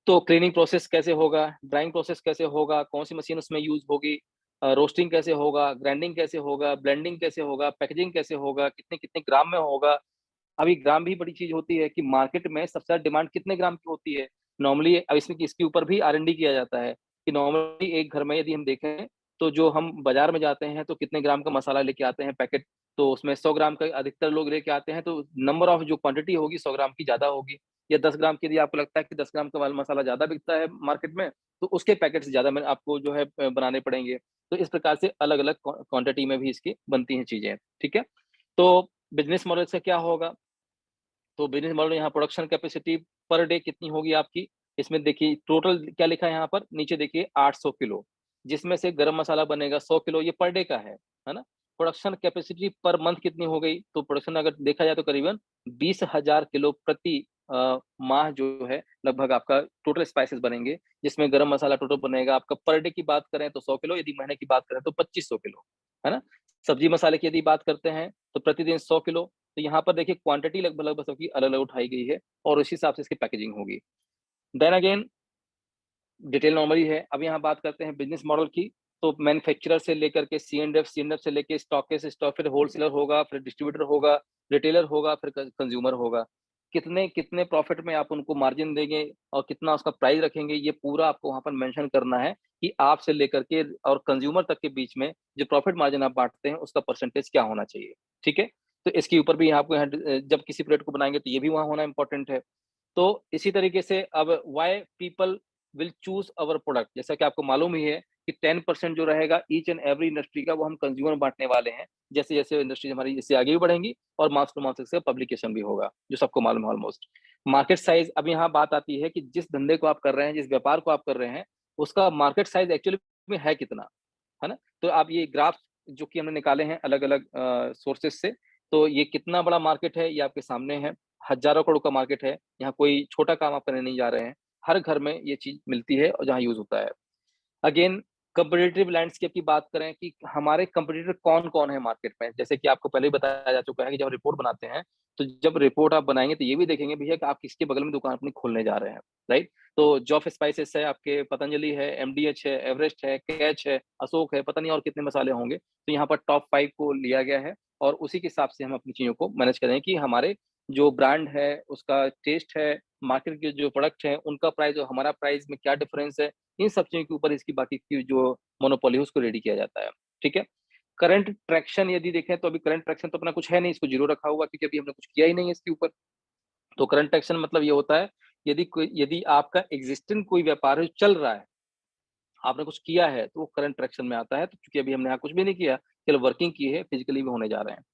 तो क्लीनिंग प्रोसेस कैसे होगा, ड्राइंग प्रोसेस कैसे होगा, कौन-सी मशीन उसमें यूज़ होगी, रोस्टिंग कैसे होगा, ग्राइंडिंग कैसे होगा, ब्लेंडिंग कैसे होगा, पैकेजिंग कैसे होगा, कितने-कितने ग्राम में होगा। अभी ग्राम भी बड़ी चीज़ होती है कि मार्केट में सबसे ज़्यादा डिमांड कितने ग्राम की होती है। नॉर्मली अब इसमें इसके ऊपर भी R&D किया जाता है कि नॉर्मली एक घर में यदि हम देखें, तो जो हम बाज़ार में जाते हैं तो कितने ग्राम का मसाला लेके आते हैं पैकेट, तो उसमें 100 ग्राम का अधिकतर लोग लेके आते हैं, तो नंबर ऑफ जो क्वांटिटी होगी 100 ग्राम की ज़्यादा होगी या 10 ग्राम की यदि आपको लगता है कि 10 ग्राम का मसाला ज़्यादा बिकता है मार्केट में, तो उसके पैकेट्स ज़्यादा में आपको जो है बनाने पड़ेंगे। तो इस प्रकार से अलग-अलग क्वांटिटी में भी इसकी बनती हैं चीज़ें, ठीक है? तो बिज़नेस मॉडल से क्या होगा? तो बिज़नेस मॉडल यहाँ प्रोडक्शन कैपेसिटी पर डे कितनी होगी आपकी? इसमें देखिए टोटल क्या लिखा है यहाँ पर? नीचे देखिए 800 किलो, जिसमें से गरम मसाला बनेगा 100 किलो ये पर डे का है ना? प्रोडक्शन कैपेसिटी पर मंथ कितनी हो गई? तो प्रोडक्शन अगर देखा जाए तो करीबन 20,000 किलो प्रति माह जो है लगभग आपका टोटल स्पाइसेस बनेंगे, जिसमें गरम मसाला टोटल बनेगा आपका पर डे की बात करें तो 100 किलो, यदि महीने की बात करें तो 2500 किलो, है ना? सब्जी मसाले की यदि बात करते हैं, तो प्रतिदिन 100 किलो, तो यहाँ पर देखिए क्वांटिटी लगभग-लगभग सबकी अलग-अलग उठाई गई है और उसी हिसाब से इसकी पैकेजिंग होगी। देन अगेन डिटेल नॉर्मली है। अब यहाँ बात करते हैं बिज़नेस मॉडल की, तो मैन्युफैक्चरर से लेकर के सी एंड एफ से लेके स्टॉकिस्ट स्टॉक फिर होलसेलर होगा, फिर डिस्ट्रीब्यूटर होगा, रिटेलर होगा, फिर कंज्यूमर होगा। कितने कितने प्रॉफिट में आप उनको मार्जिन देंगे और कितना उसका प्राइस रखेंगे, ये पूरा आपको वहाँ पर मेंशन करना है कि आप से लेकर के और कंज्यूमर तक के बीच में जो प्रॉफिट मार्जिन आप बाँटते हैं, उसका परसेंटेज क्या होना चाहिए, ठीक है? तो इसके ऊपर भी आपको यहाँ जब किसी प्रोडक्ट को बनाएँगे तो ये भी वहाँ होना इम्पोर्टेंट है। तो इसी तरीके से अब why people will choose our product, जैसा कि आपको मालूम ही है कि 10% जो रहेगा ईच एंड एवरी इंडस्ट्री का वो हम कंज्यूमर में बाँटने वाले हैं। जैसे-जैसे इंडस्ट्री हमारी इससे आगे भी बढ़ेंगी और मास टू मास इसका पब्लिकेशन भी होगा, जो सबको मालूम है ऑलमोस्ट। मार्केट साइज़ अब यहाँ बात आती है कि जिस धंधे को आप कर रहे हैं, जिस व्यापार को आप कर रहे हैं, उसका मार्केट साइज़ एक्चुअली में है कितना, है ना? तो आप ये ग्राफ जो कि हमने निकाले हैं अलग-अलग सोर्सेज़ से, तो ये कितना बड़ा मार्केट है, ये आपके सामने है। हज़ारों करोड़ का मार्केट है, यहाँ कोई छोटा काम आप करने नहीं जा रहे हैं। हर घर में ये चीज मिलती है और जहाँ यूज होता है। अगेन कंपटीटिव लैंडस्केप की बात करें कि हमारे कंपटीटर कौन कौन है मार्केट में, जैसे कि आपको पहले ही बताया जा चुका है कि जब रिपोर्ट बनाते हैं तो जब रिपोर्ट आप बनाएंगे तो ये भी देखेंगे भैया कि आप किसके बगल में दुकान अपनी खोलने जा रहे हैं, राइट। तो जॉफ स्पाइसेस है, आपके पतंजलि है, एमडीएच है, एवरेस्ट है, कैच है, अशोक है, पता नहीं और कितने मसाले होंगे, तो यहाँ पर टॉप 5 को लिया गया है और उसी के हिसाब से हम अपनी चीजों को मैनेज करें कि हमारे जो ब्रांड है उसका टेस्ट है, मार्केट के जो प्रोडक्ट है उनका प्राइस और हमारा प्राइस में क्या डिफरेंस है, इन सब चीजों के ऊपर इसकी बाकी की जो मोनोपोली है उसको रेडी किया जाता है। ठीक है। करंट ट्रैक्शन यदि देखें तो अभी करंट ट्रैक्शन तो अपना कुछ है नहीं, इसको जीरो रखा हुआ क्योंकि अभी हमने कुछ किया ही नहीं है इसके ऊपर। तो करंट ट्रैक्शन मतलब ये होता है यदि आपका एग्जिस्टिंग कोई व्यापार है चल रहा है, आपने कुछ किया है तो वो करंट ट्रैक्शन में आता है। तो चूंकि अभी हमने यहाँ कुछ भी नहीं किया, केवल वर्किंग की है, फिजिकली भी होने जा रहे हैं।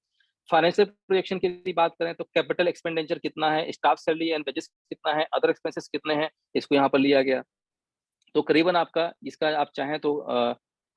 फाइनेंशियल प्रोजेक्शन की यदि बात करें तो कैपिटल एक्सपेंडिचर कितना है, स्टाफ सैलरी एंड वेजेस कितना है, अदर एक्सपेंसेस कितने हैं, इसको यहाँ पर लिया गया। तो करीबन आपका इसका आप चाहें तो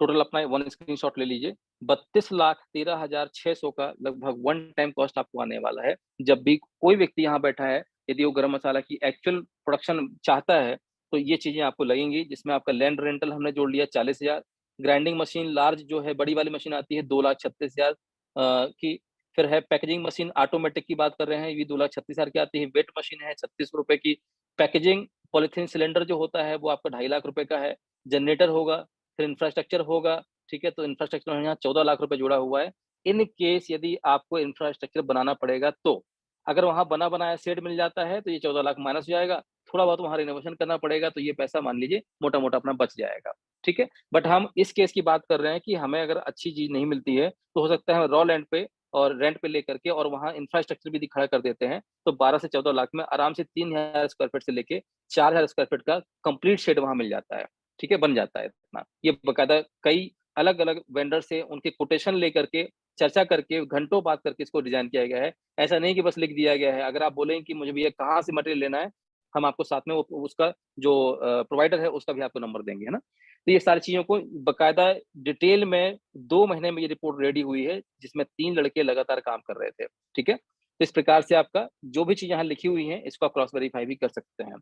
टोटल अपना वन स्क्रीनशॉट ले लीजिए। 32,13,600 का लगभग वन टाइम कॉस्ट आपको आने वाला है। जब भी कोई व्यक्ति यहाँ बैठा है, यदि वो गरम मसाला की एक्चुअल प्रोडक्शन चाहता है तो ये चीजें आपको लगेंगी, जिसमें आपका लैंड रेंटल हमने जोड़ लिया 40,000, ग्राइंडिंग मशीन लार्ज जो है बड़ी वाली मशीन आती है 2,36,000 की। फिर है पैकेजिंग मशीन ऑटोमेटिक की बात कर रहे हैं, ये 2,36,000 की आती है। वेट मशीन है 36 रुपए की। पैकेजिंग पॉलिथीन सिलेंडर जो होता है वो आपका 2.5 लाख रुपए का है। जनरेटर होगा, फिर इंफ्रास्ट्रक्चर होगा, ठीक है। तो इंफ्रास्ट्रक्चर यहाँ 14 लाख रुपए जुड़ा हुआ है। इन केस यदि आपको इंफ्रास्ट्रक्चर बनाना पड़ेगा तो अगर वहां बना बनाया शेड मिल जाता है तो ये 14 लाख माइनस हो जाएगा। थोड़ा बहुत वहां रिनोवेशन करना पड़ेगा तो ये पैसा मान लीजिए मोटा मोटा अपना बच जाएगा, ठीक है। बट हम इस केस की बात कर रहे हैं कि हमें अगर अच्छी चीज नहीं मिलती है तो हो सकता है हम रॉ लैंड पे और रेंट पे लेकर के और वहां इंफ्रास्ट्रक्चर भी खड़ा कर देते हैं, तो 12 से 14 लाख में आराम से 3,000 स्क्वायर फीट से लेके 4,000 स्क्वायर फीट का कंप्लीट शेड वहां मिल जाता है, ठीक है, बन जाता है इतना। ये बकायदा कई अलग अलग वेंडर से उनके कोटेशन लेकर के चर्चा करके घंटों बात करके इसको डिजाइन किया गया है। ऐसा नहीं कि बस लिख दिया गया है। अगर आप बोलें कि मुझे भैया कहाँ से मटेरियल लेना है, हम आपको साथ में उसका जो प्रोवाइडर है उसका भी आपको नंबर देंगे, है ना। तो ये सारी चीजों को बकायदा डिटेल में 2 महीने में ये रिपोर्ट रेडी हुई है, जिसमें 3 लड़के लगातार काम कर रहे थे, ठीक है। तो इस प्रकार से आपका जो भी चीज यहाँ लिखी हुई है इसको आप क्रॉस वेरीफाई भी कर सकते हैं।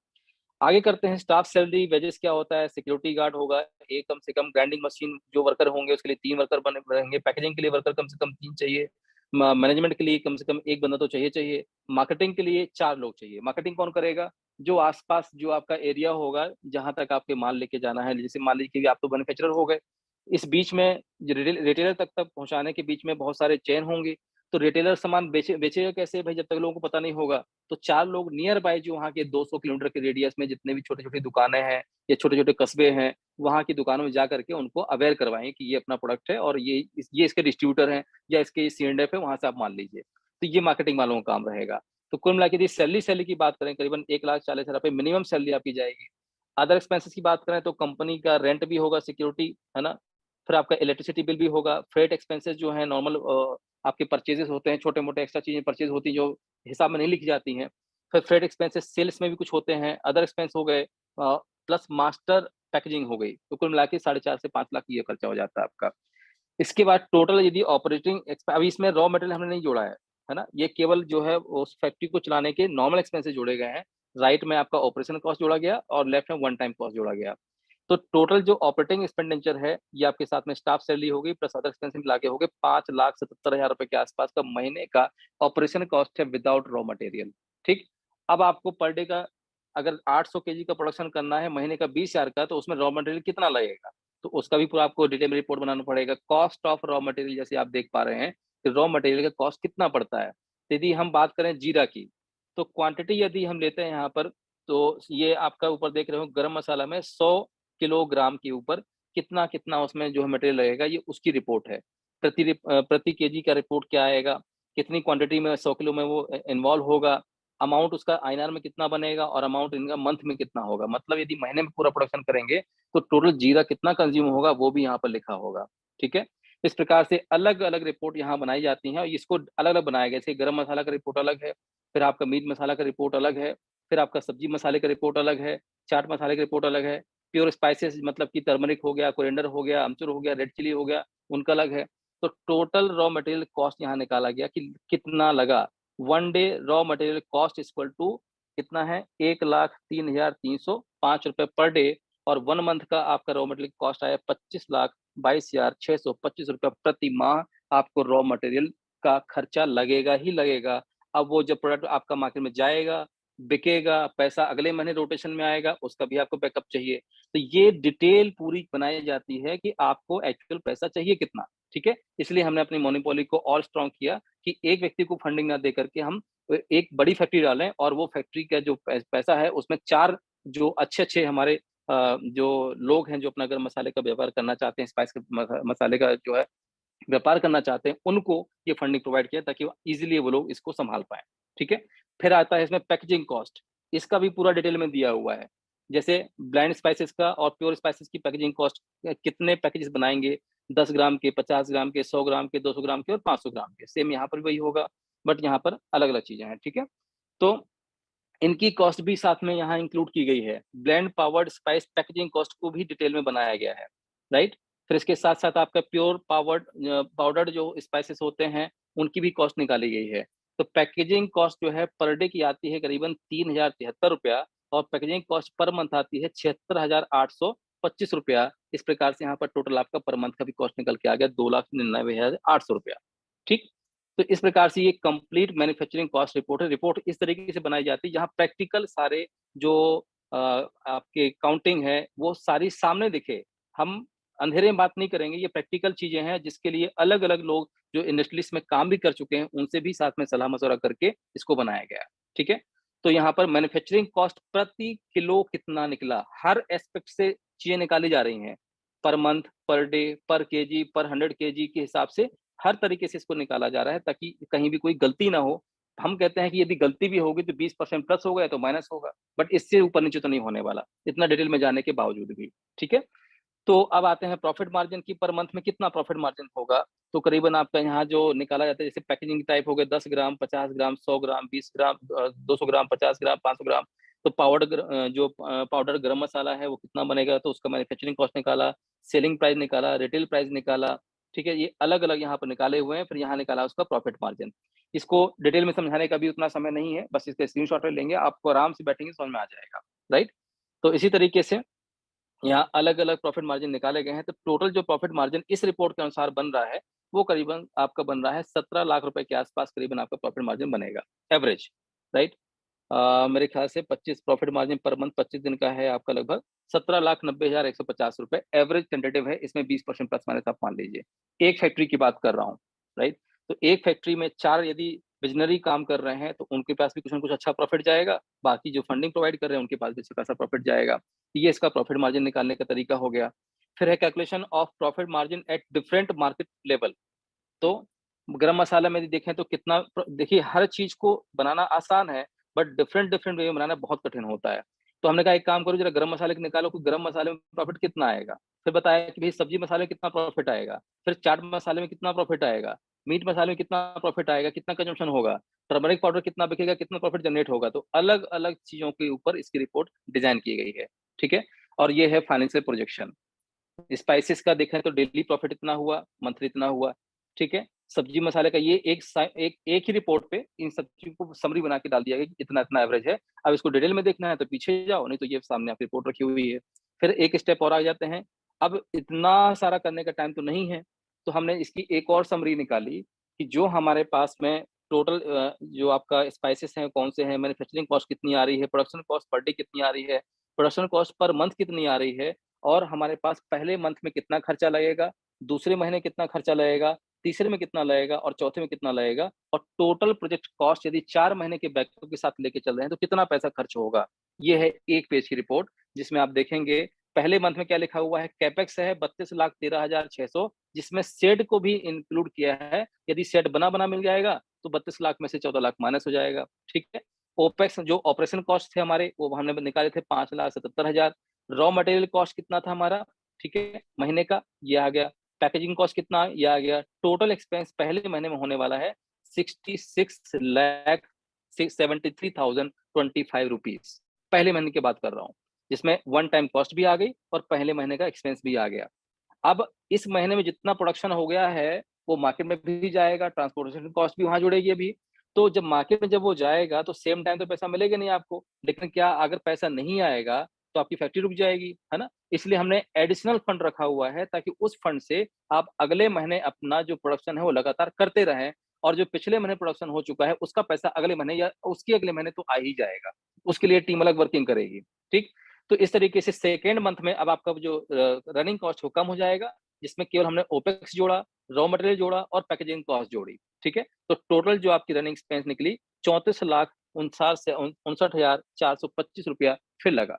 आगे करते हैं स्टाफ सैलरी वेजेस क्या होता है। सिक्योरिटी गार्ड होगा एक, कम से कम ग्राइंडिंग मशीन जो वर्कर होंगे उसके लिए 3 वर्कर बने रहेंगे, पैकेजिंग के लिए वर्कर कम से कम 3 चाहिए, मैनेजमेंट के लिए कम से कम एक बंदा तो चाहिए। मार्केटिंग के लिए 4 लोग चाहिए। मार्केटिंग कौन करेगा? जो आसपास जो आपका एरिया होगा जहां तक आपके माल लेके जाना है, जैसे मान लीजिए कि आप तो मैन्युफैक्चरर हो गए, इस बीच में रिटेलर तक तक पहुंचाने के बीच में बहुत सारे चेन होंगे, तो रिटेलर सामान बेचेगा कैसे भाई जब तक लोगों को पता नहीं होगा। तो 4 लोग नियर बाय जो वहाँ के 200 किलोमीटर के रेडियस में जितने भी छोटी छोटी दुकानें हैं या छोटे छोटे कस्बे हैं, वहाँ की दुकानों में जा करके उनको अवेयर करवाएं कि ये अपना प्रोडक्ट है और ये इसके डिस्ट्रीब्यूटर हैं या इसके C&F है, वहां से आप मान लीजिए। तो ये मार्केटिंग वालों का काम रहेगा। तो कुल मिला के सैलरी की बात करें करीबन 1,40,000 रुपये मिनिमम सैलरी आपकी जाएगी। अदर एक्सपेंसेस की बात करें तो कंपनी का रेंट भी होगा, सिक्योरिटी है ना, फिर आपका इलेक्ट्रिसिटी बिल भी होगा, फ्रेट एक्सपेंसेस जो है नॉर्मल आपके परचेजेस होते हैं, छोटे मोटे एक्स्ट्रा चीजें परचेज होती हैं जो हिसाब में नहीं लिखी जाती हैं। फिर फ्रेट एक्सपेंसेस सेल्स में भी कुछ होते हैं, अदर एक्सपेंस हो गए, प्लस मास्टर पैकेजिंग हो गई। तो कुल मिला के 4.5 से 5 लाख ये खर्चा हो जाता है आपका। इसके बाद टोटल यदि ऑपरेटिंग अभी इसमें रॉ मटेरियल हमने नहीं जोड़ा है ना, ये केवल जो है उस फैक्ट्री को चलाने के नॉर्मल एक्सपेंसेस जोड़े गए हैं। राइट में आपका ऑपरेशन कॉस्ट जोड़ा गया और लेफ्ट में वन टाइम कॉस्ट जोड़ा गया। तो टोटल जो ऑपरेटिंग एक्सपेंडिचर है ये आपके साथ में स्टाफ सैलरी होगी प्लस अदर एक्सपेंस मिला के हो गए 5,77,000 रुपए के आसपास का महीने का ऑपरेशन कॉस्ट है विदाउट रॉ मटेरियल। ठीक। अब आपको पर डे का अगर 800 केजी का प्रोडक्शन करना है महीने का 20,000 का, तो उसमें रॉ मटेरियल कितना लगेगा, तो उसका भी पूरा आपको डिटेल में रिपोर्ट बनाना पड़ेगा। कॉस्ट ऑफ रॉ मटेरियल जैसे आप देख पा रहे हैं कि रॉ मटेरियल का कॉस्ट कितना पड़ता है। तो यदि हम बात करें जीरा की, तो क्वांटिटी यदि हम लेते हैं यहाँ पर, तो ये आपका ऊपर देख रहे हो गरम मसाला में 100 किलोग्राम के ऊपर कितना कितना उसमें जो है मटेरियल लगेगा, ये उसकी रिपोर्ट है। प्रति केजी का रिपोर्ट क्या आएगा, कितनी क्वांटिटी में 100 किलो में वो इन्वॉल्व होगा, अमाउंट उसका आईएनआर में कितना बनेगा और अमाउंट इनका मंथ में कितना होगा। मतलब यदि महीने में पूरा प्रोडक्शन करेंगे तो टोटल जीरा कितना कंज्यूम होगा वो भी यहाँ पर लिखा होगा, ठीक है। इस प्रकार से अलग अलग रिपोर्ट यहाँ बनाई जाती हैं और इसको अलग अलग बनाया गया। जैसे गरम मसाला का रिपोर्ट अलग है, फिर आपका मीट मसाला का रिपोर्ट अलग है, फिर आपका सब्जी मसाले का रिपोर्ट अलग है, चाट मसाले का रिपोर्ट अलग है, प्योर स्पाइसेस मतलब कि टर्मरिक हो गया, कोरिएंडर हो गया, अमचूर हो गया, रेड चिली हो गया, उनका अलग है। तो टोटल रॉ मटेरियल कॉस्ट यहाँ निकाला गया कि कितना लगा। One day raw material cost equal to कितना है, 1,03,300 ₹5 पर डे और 1 मंथ का आपका रॉ मटेरियल कॉस्ट आया ₹25,22,625 प्रति माह आपको रॉ मटेरियल का खर्चा लगेगा ही लगेगा। अब वो जब प्रोडक्ट आपका मार्केट में जाएगा, बिकेगा, पैसा अगले महीने रोटेशन में आएगा, उसका भी आपको बैकअप चाहिए। तो ये डिटेल पूरी बनाई जाती है कि आपको एक्चुअल पैसा चाहिए कितना, ठीक है? इसलिए हमने अपनी मोनोपोली को और स्ट्रॉन्ग किया कि एक व्यक्ति को फंडिंग ना दे करके हम एक बड़ी फैक्ट्री डालें और वो फैक्ट्री का जो पैसा है उसमें 4 जो अच्छे-अच्छे हमारे जो लोग हैं जो अपना गरम मसाले का व्यापार करना चाहते हैं, स्पाइस के मसाले का जो है व्यापार करना चाहते हैं, उनको ये फंडिंग प्रोवाइड किया ताकि वो ईज़िली वो लोग इसको सँभाल पाएँ, ठीक है? फिर आता है इसमें पैकेजिंग कॉस्ट, इसका भी पूरा डिटेल में दिया हुआ है। जैसे ब्लेंड स्पाइसेस का और प्योर स्पाइसेस की पैकेजिंग कॉस्ट कितने पैकेजेस बनाएँगे, 10 ग्राम के, 50 ग्राम के, 100 ग्राम के, 200 ग्राम के और 500 ग्राम के। सेम यहाँ पर भी वही होगा, बट यहाँ पर अलग-अलग चीज़ें हैं, ठीक है? तो इनकी कॉस्ट भी साथ में यहाँ इंक्लूड की गई है। Blend powered spice packaging cost को भी डिटेल में बनाया गया है, राइट? फिर इसके साथ-साथ आपका प्योर पाउडर्ड जो स्पाइसेस होते हैं, उनकी भी कॉस्ट निकाली गई है। तो पैकेजिंग कॉस्ट जो है पर डे की आती है करीबन ₹3073 और पैकेजिंग कॉस्ट पर मंथ आती है ₹76,825। इस प्रकार से यहाँ पर टोटल आपका पर मंथ का भी कॉस्ट निकल के आ गया ₹2,99,800, ठीक? तो इस प्रकार से ये कंप्लीट मैन्युफैक्चरिंग कॉस्ट रिपोर्ट है। रिपोर्ट इस तरीके से बनाई जाती है जहाँ प्रैक्टिकल सारे जो आपके काउंटिंग है वो सारी सामने दिखे। हम अंधेरे में बात नहीं करेंगे, ये प्रैक्टिकल चीज़ें हैं जिसके लिए अलग-अलग लोग जो इंडस्ट्रीज़ में काम भी कर चुके हैं, उनसे भी साथ में सलाह-मशवरा करके इसको बनाया गया है। ठीक है? तो यहाँ पर मैन्युफैक्चरिंग कॉस्ट प्रति किलो कितना निकला, हर एस्पेक्ट से चीज़ें निकाली जा रही हैं। पर मंथ, पर डे, पर केजी, पर 100 केजी के हिसाब से हर तरीके से इसको निकाला जा रहा है ताकि कहीं भी कोई गलती ना हो। हम कहते हैं कि यदि गलती भी होगी तो 20% प्लस होगा या तो माइनस होगा, बट इससे ऊपर-नीचे तो नहीं होने वाला, इतना डिटेल में जानने के बावजूद भी। ठीक है? तो अब आते हैं प्रॉफिट मार्जिन की, पर मंथ में कितना प्रॉफिट मार्जिन होगा? तो करीबन आपका यहाँ जो निकाला जाता है जैसे पैकेजिंग टाइप हो गए 10 ग्राम, 50 ग्राम, 100 ग्राम, 20 ग्राम 200 ग्राम, 50 ग्राम, 500 ग्राम। तो पाउडर गरम मसाला है वो कितना बनेगा तो उसका मैन्युफैक्चरिंग कॉस्ट निकाला, सेलिंग प्राइस निकाला, रिटेल प्राइस निकाला, ठीक है? ये अलग-अलग यहाँ पर निकाले हुए हैं, फिर यहाँ निकाला उसका प्रॉफिट मार्जिन। इसको डिटेल में समझाने का भी उतना समय नहीं है, बस इसका स्क्रीनशॉट ले लेंगे, आपको आराम से बैठेंगे समझ में आ जाएगा, राइट? तो इसी तरीके से यहाँ अलग-अलग प्रॉफिट मार्जिन निकाले गए हैं, तो टोटल जो प्रॉफिट मार्जिन इस रिपोर्ट के अनुसार बन रहा है, वो करीबन आपका बन रहा है 17 लाख रुपए के आस-पास करीबन आपका प्रॉफिट मार्जिन बनेगा, एवरेज, राइट? मेरे ख्याल से 25 प्रॉफिट मार्जिन पर मंथ 25 दिन का है आपका लगभग ₹17,90,150 एवरेज टेंटेटिव है, इसमें 20% प्लस माइनस आप मान लीजिए। एक फैक्ट्री की बात कर रहा हूँ, राइट? तो एक फैक्ट्री में 4 यदि विज़नरी काम कर रहे हैं, तो उनके पास भी कुछ न कुछ अच्छा प्रॉफिट जाएगा, बाकी जो फंडिंग प्रोवाइड कर रहे हैं, उनके पास भी अच्छा खासा प्रॉफिट जाएगा। ये इसका प्रॉफिट मार्जिन निकालने का तरीका हो गया। फिर है calculation of profit margin at different market level. तो गरम मसाला में यदि देखें तो कितना देखिए हर चीज़ को बनाना आसान है, बट डिफरेंट डिफरेंट वे में बनाना बहुत कठिन होता है। तो हमने कहा एक काम करो ज़रा गरम मसाले को निकालो कि गरम मसाले में प्रॉफिट कितना आएगा? फिर बताया कि भई सब्ज़ी मसाले में कितना प्रॉफिट आएगा? फिर चाट मसाले में कितना प्रॉफिट आएगा? मीट मसाले में कितना प्रॉफिट आएगा? कितना कंजम्पशन होगा? टर्मरिक पाउडर कितना बिकेगा? कितना प्रॉफिट जनरेट होगा? तो अलग-अलग चीज़ों के ऊपर इसकी रिपोर्ट डिज़ाइन की गई है। ठीक है? और ये है फाइनेंशियल प्रोजेक्शन। स्पाइसेस का देखें तो डेली प्रॉफिट इतना हुआ, मंथली इतना हुआ, ठीक है? सब्जी मसाले का ये एक ही रिपोर्ट पे इन सब चीज़ों को समरी बना के डाल दिया गया कि इतना-इतना एवरेज है। अब इसको डिटेल में देखना है तो पीछे जाओ, नहीं तो ये सामने आपकी रिपोर्ट रखी हुई है। फिर एक स्टेप और आ जाते हैं, अब इतना सारा करने का टाइम तो नहीं है, तो हमने इसकी एक और समरी निकाली कि जो हमारे पास में टोटल जो आपका स्पाइसेस हैं, कौन से हैं, मैन्युफैक्चरिंग कॉस्ट कितनी आ रही है, प्रोडक्शन कॉस्ट पर डे कितनी आ रही है, प्रोडक्शन कॉस्ट पर मंथ कितनी आ रही है और हमारे पास पहले मंथ में कितना खर्चा लगेगा, दूसरे महीने कितना खर्चा लगेगा, तीसरे में कितना लगेगा और चौथे में कितना लगेगा और टोटल प्रोजेक्ट कॉस्ट यदि 4 महीने के बैकअप के साथ लेके चल रहे हैं, तो कितना पैसा खर्च होगा? ये है 1 पेज की रिपोर्ट, जिसमें आप देखेंगे पहले मंथ में क्या लिखा हुआ है, कैपेक्स है 32,13,600 जिसमें शेड को भी इंक्लूड किया है। यदि शेड बना-बना मिल जाएगा, तो 32 लाख में से 14 लाख माइनस हो जाएगा, ठीक है? ओपेक्स जो ऑपरेशन कॉस्ट थे हमारे, वो हमने निकाले थे 5,77,000 रॉ मटेरियल कॉस्ट कितना था हमारा, ठीक है, महीने का, ये आ गया। पैकेजिंग कॉस्ट कितना, ये आ गया। टोटल एक्सपेंस पहले महीने में होने वाला है 66,73,025 रुपीज़। पहले महीने की बात कर रहा हूँ, जिसमें वन टाइम कॉस्ट भी आ गई और पहले महीने का एक्सपेंस भी आ गया। अब इस महीने में जितना प्रोडक्शन हो गया है, वो मार्केट में भी जाएगा, ट्रांसपोर्टेशन कॉस्ट भी वहाँ जुड़ेगी अभी। तो जब मार्केट में जब वो जाएगा, तो सेम टाइम तो पैसा मिलेगा नहीं आपको। लेकिन क्या अगर पैसा नहीं आएगा, तो आपकी फैक्ट्री रुक जाएगी, है ना? इसलिए हमने एडिशनल फंड रखा हुआ है ताकि उस फंड से आप अगले महीने अपना जो प्रोडक्शन है वो लगातार करते रहें और जो पिछले महीने प्रोडक्शन हो चुका है उसका पैसा अगले महीने या उसके अगले महीने तो आ ही जाएगा। उसके लिए टीम अलग वर्किंग करेगी, ठीक? तो इस तरीके से सेकंड मंथ में अब आपका जो रनिंग कॉस्ट वो कम हो जाएगा, जिसमें केवल हमने ओपेक्स जोड़ा, रॉ मटेरियल जोड़ा और पैकेजिंग कॉस्ट जोड़ी, ठीक है? तो टोटल जो आपकी रनिंग एक्सपेंस निकली 34,59,425 रुपया फिर लगा।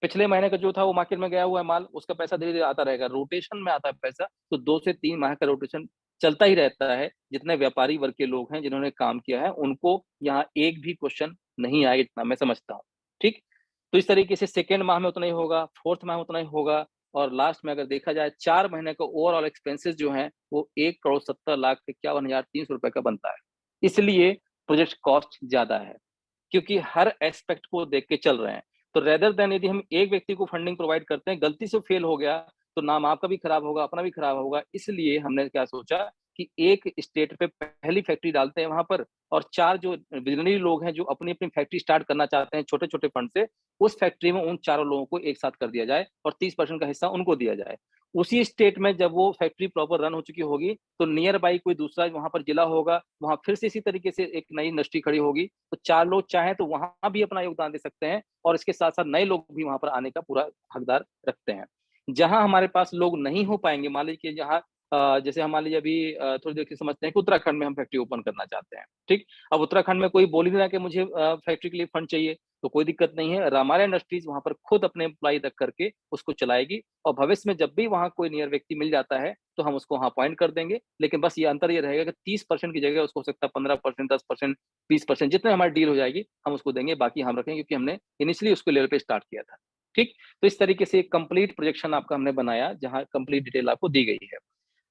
पिछले महीने का जो था वो मार्केट में गया हुआ है माल, उसका पैसा धीरे-धीरे आता रहेगा, रोटेशन में आता है पैसा, तो 2 से 3 माह का रोटेशन चलता ही रहता है। जितने व्यापारी वर्ग के लोग हैं, जिन्होंने काम किया है, उनको यहाँ एक भी क्वेश्चन नहीं आएगा, इतना मैं समझता हूँ, ठीक? तो इस तरीके से सेकंड माह में उतना ही होगा, फोर्थ माह में उतना ही होगा और लास्ट में अगर देखा जाए 4 महीने का ओवरऑल एक्सपेंसेस जो हैं, वो 1,70,51,300 रुपए का बनता है। इसलिए प्रोजेक्ट कॉस्ट ज़्यादा है। क्योंकि हर एस्पेक्ट को देख के चल रहे हैं। तो रेदर देन यदि हम एक व्यक्ति को फंडिंग प्रोवाइड करते हैं, गलती से फेल हो गया, तो नाम आपका भी खराब होगा, अपना भी खराब होगा। इसलिए हमने क्या सोचा कि एक स्टेट पे पहली फैक्ट्री डालते हैं वहाँ पर और 4 जो विज़नरी लोग हैं, जो अपनी-अपनी फैक्ट्री स्टार्ट करना चाहते हैं छोटे-छोटे फंड से, उस फैक्ट्री में उन चारों लोगों को एक साथ कर दिया जाए और 30% का हिस्सा उनको दिया जाए। उसी स्टेट में जब वो फैक्ट्री प्रॉपर रन हो चुकी होगी, तो नियर बाय कोई दूसरा वहाँ पर जिला होगा, वहाँ फिर से इसी तरीके से एक नई इंडस्ट्री खड़ी होगी। तो 4 लोग चाहें तो वहाँ भी अपना योगदान दे सकते हैं और इसके साथ-साथ नए लोग भी वहाँ पर आने का पूरा हकदार रखते हैं। जहाँ हमारे पास लोग नहीं हो पाएँगे, मान लीजिए कि जहाँ जैसे हम मान लीजिए अभी थोड़ी देर से समझते हैं कि उत्तराखंड में हम फैक्ट्री ओपन करना चाहते हैं, ठीक? अब उत्तराखंड में कोई बोल ही ना कि मुझे फैक्ट्री के लिए फंड चाहिए, तो कोई दिक्कत नहीं है। रामायण इंडस्ट्रीज़ वहाँ पर खुद अपने एम्प्लॉयी रख करके उसको चलाएगी और भविष्य में जब भी वहाँ कोई नियर व्यक्ति मिल जाता है, तो हम उसको वहाँ अपॉइंट कर देंगे। लेकिन बस ये अंतर ये रहेगा कि 30% की जगह उसको हो सकता है 15%, 10%, 20% जितने हमारी डील हो जाएगी, हम उसको देंगे, बाकी हम रखेंगे क्योंकि हमने इनिशियली उसके लेवल पे स्टार्ट किया था। ठीक? तो इस तरीके से एक कंप्लीट प्रोजेक्शन आपका हमने बनाया, जहाँ कंप्लीट डिटेल आपको दी गई है।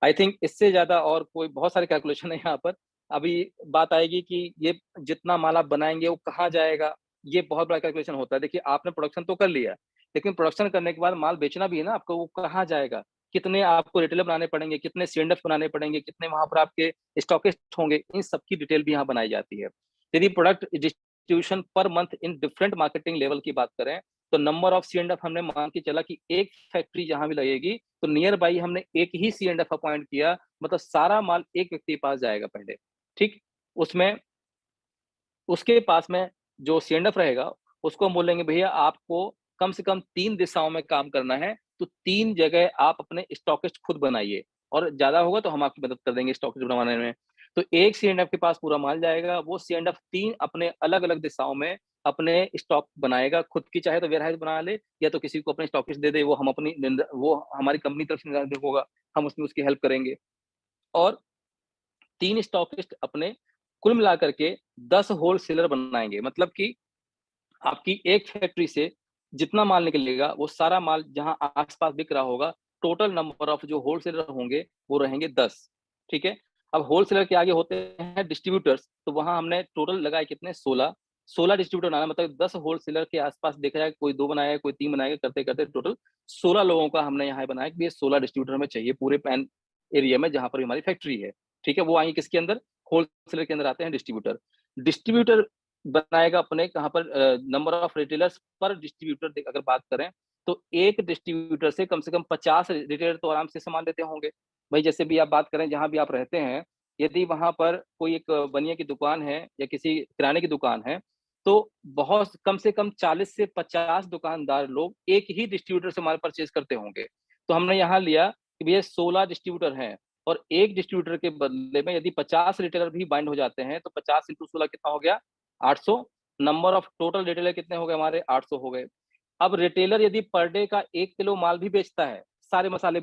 आई थिंक इससे ज़्यादा और कोई बहुत सारे कैलकुलेशन है यहाँ पर। अभी बात आएगी कि ये जितना माल आप बनाएँगे वो कहाँ जाएगा? ये बहुत बड़ा कैलकुलेशन होता है। देखिए आपने प्रोडक्शन तो कर लिया, लेकिन प्रोडक्शन करने के बाद माल बेचना भी है ना आपको, वो कहाँ जाएगा? कितने आपको रिटेलर बनाने पड़ेंगे, कितने सी-एंड-एफ बनाने पड़ेंगे, कितने वहाँ पर आपके स्टॉकिस्ट होंगे, इन सब की डिटेल भी यहाँ बनाई जाती है। यदि product distribution per month in different marketing level की बात करें, तो नंबर ऑफ सी-एंड-एफ हमने मान के चला कि एक फैक्ट्री जहाँ भी लगेगी, तो नियर बाय हमने एक ही सी-एंड-एफ अपॉइंट किया, मतलब सारा माल एक व्यक्ति के पास जाएगा पहले, ठीक? उसमें उसके पास में जो सी-एंड-एफ रहेगा, उसको हम बोलेंगे भैया आपको कम से कम 3 दिशाओं में काम करना है, तो 3 जगह आप अपने स्टॉकिस्ट खुद बनाइए और ज़्यादा होगा तो हम आपकी मदद कर देंगे स्टॉकिस्ट बनवाने में। तो एक सी-एंड-एफ के पास पूरा माल जाएगा, वो सी-एंड-एफ 3 अपने अलग-अलग दिशाओं में अपने स्टॉक बनाएगा, खुद की चाहे तो वेयरहाउस बना ले या तो किसी को अपने स्टॉकिस्ट दे दे, वो हम अपनी वो हमारी कंपनी तरफ से निर्धारित होगा, हम उसमें उसकी हेल्प करेंगे। और 3 स्टॉकिस्ट अपने कुल मिलाकर के 10 होलसेलर बनाएँगे। मतलब कि आपकी एक फैक्ट्री से जितना माल निकलेगा, वो सारा माल जहाँ आस-पास बिक रहा होगा, टोटल नंबर ऑफ जो होलसेलर होंगे, वो रहेंगे 10, ठीक है? अब होलसेलर के आगे होते हैं डिस्ट्रीब्यूटर्स, तो वहाँ हमने टोटल लगाए कितने 16, 16 डिस्ट्रीब्यूटर बनाना मतलब 10 होलसेलर के आस-पास देखा जाए, कोई 2 बनाएगा, कोई 3 बनाएगा, करते-करते टोटल 16 लोगों का हमने यहाँ बनाया कि ये 16 डिस्ट्रीब्यूटर हमें चाहिए पूरे पैन एरिया में जहाँ पर हमारी फैक्ट्री है, ठीक है? वो आएँगे किसके अंदर? होलसेलर के अंदर आते हैं डिस्ट्रीब्यूटर। डिस्ट्रीब्यूटर बनाएगा अपने कहाँ पर नंबर ऑफ रिटेलर्स पर डिस्ट्रीब्यूटर अगर बात करें, तो एक डिस्ट्रीब्यूटर से कम 50 रिटेलर तो आराम से सामान लेते होंगे। भाई जैसे भी आप बात करें जहाँ भी आप रहते हैं, यदि वहाँ पर कोई एक बनिया की दुकान है या किसी किराने की दुकान है, तो बहुत कम से कम 40 से 50 दुकानदार लोग एक ही डिस्ट्रीब्यूटर से माल परचेज़ करते होंगे। तो हमने यहाँ लिया कि भैया 16 डिस्ट्रीब्यूटर हैं और एक डिस्ट्रीब्यूटर के बदले में यदि 50 रिटेलर भी बाइंड हो जाते हैं, तो 50 इंटू 16 कितना हो गया? 800। नंबर ऑफ टोटल रिटेलर कितने हो गए हमारे? 800 हो गए। अब रिटेलर यदि पर डे का 1 किलो माल भी बेचता है, सारे मसाले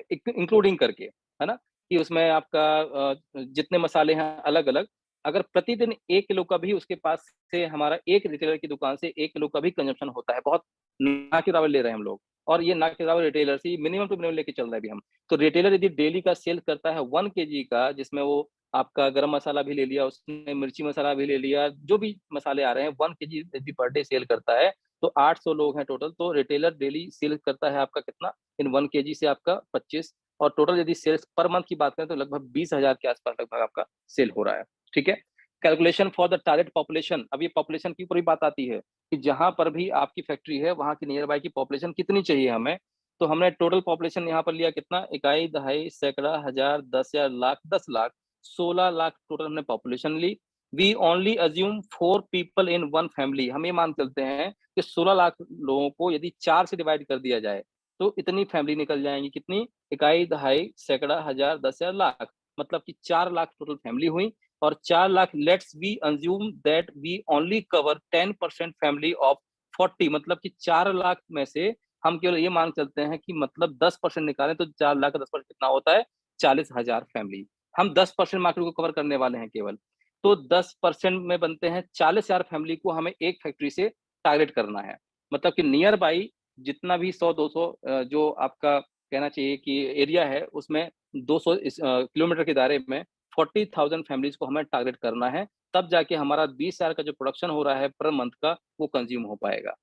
इंक्लूडिंग करके, है ना? कि उसमें आपका जितने मसाले हैं अलग-अलग, अगर प्रतिदिन 1 किलो का भी उसके पास से हमारा एक रिटेलर की दुकान से 1 किलो का भी कंजम्पशन होता है, बहुत ना के बराबर ले रहे हैं हम लोग और ये ना के बराबर रिटेलर से मिनिमम टू मिनिमम लेके चल रहे हैं अभी हम। तो रिटेलर यदि डेली का सेल करता है 1 केजी का, जिसमें वो आपका गरम मसाला भी ले लिया, उसने मिर्ची मसाला भी ले लिया, जो भी मसाले आ रहे हैं 1 केजी यदि पर डे सेल करता है, तो 800 लोग हैं टोटल, तो रिटेलर डेली सेल करता है आपका कितना? इन 1 केजी से आपका 25 और टोटल यदि सेल्स पर मंथ की बात करें तो लगभग 20,000 के आस-पास लगभग आपका सेल हो रहा है, ठीक है? Calculation for the target population. अब ये पॉपुलेशन की ऊपर भी बात आती है कि जहां पर भी आपकी फैक्ट्री है वहां की नियर बाय की पॉपुलेशन कितनी चाहिए हमें। तो हमने टोटल पॉपुलेशन यहाँ पर लिया कितना, इकाई, दहाई, सैकड़ा, हजार, 10,000, लाख, 10 लाख, 16 लाख टोटल हमने पॉपुलेशन ली। We only assume 4 people in one family. हम ये मान चलते हैं कि 16 लाख लोगों को यदि 4 से डिवाइड कर दिया जाए तो इतनी फैमिली निकल जाएंगी, कितनी, इकाई, दहाई, सैकड़ा, हजार, 10,000, लाख, मतलब कि 4 लाख टोटल फैमिली हुई। और 4 lakh, let's we assume that we only cover 10% family of 40, मतलब कि 4 लाख में से हम केवल ये मान चलते हैं कि मतलब 10% निकालें तो 4 लाख का 10% कितना होता है, 40,000 फैमिली। हम 10% मार्केट को कवर करने वाले हैं केवल। तो 10% में बनते हैं 40,000 फैमिली को हमें एक फैक्ट्री से टारगेट करना है। मतलब कि नियर बाई जितना भी 100-200 जो आपका कहना चाहिए कि एरिया है उसमें 200 किलोमीटर के दायरे में 40,000 फैमिलीज को हमें टारगेट करना है। तब जाके हमारा 20,000 का जो प्रोडक्शन हो रहा है पर मंथ का वो कंज्यूम हो पाएगा।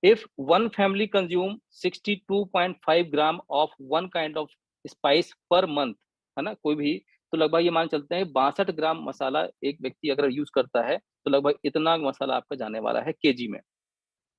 If one family consume 62.5 gram of one kind of spice per month, है ना, कोई भी, तो लगभग ये मान चलते हैं 62 ग्राम मसाला एक व्यक्ति अगर यूज करता है तो लगभग इतना मसाला आपका जाने वाला है केजी में।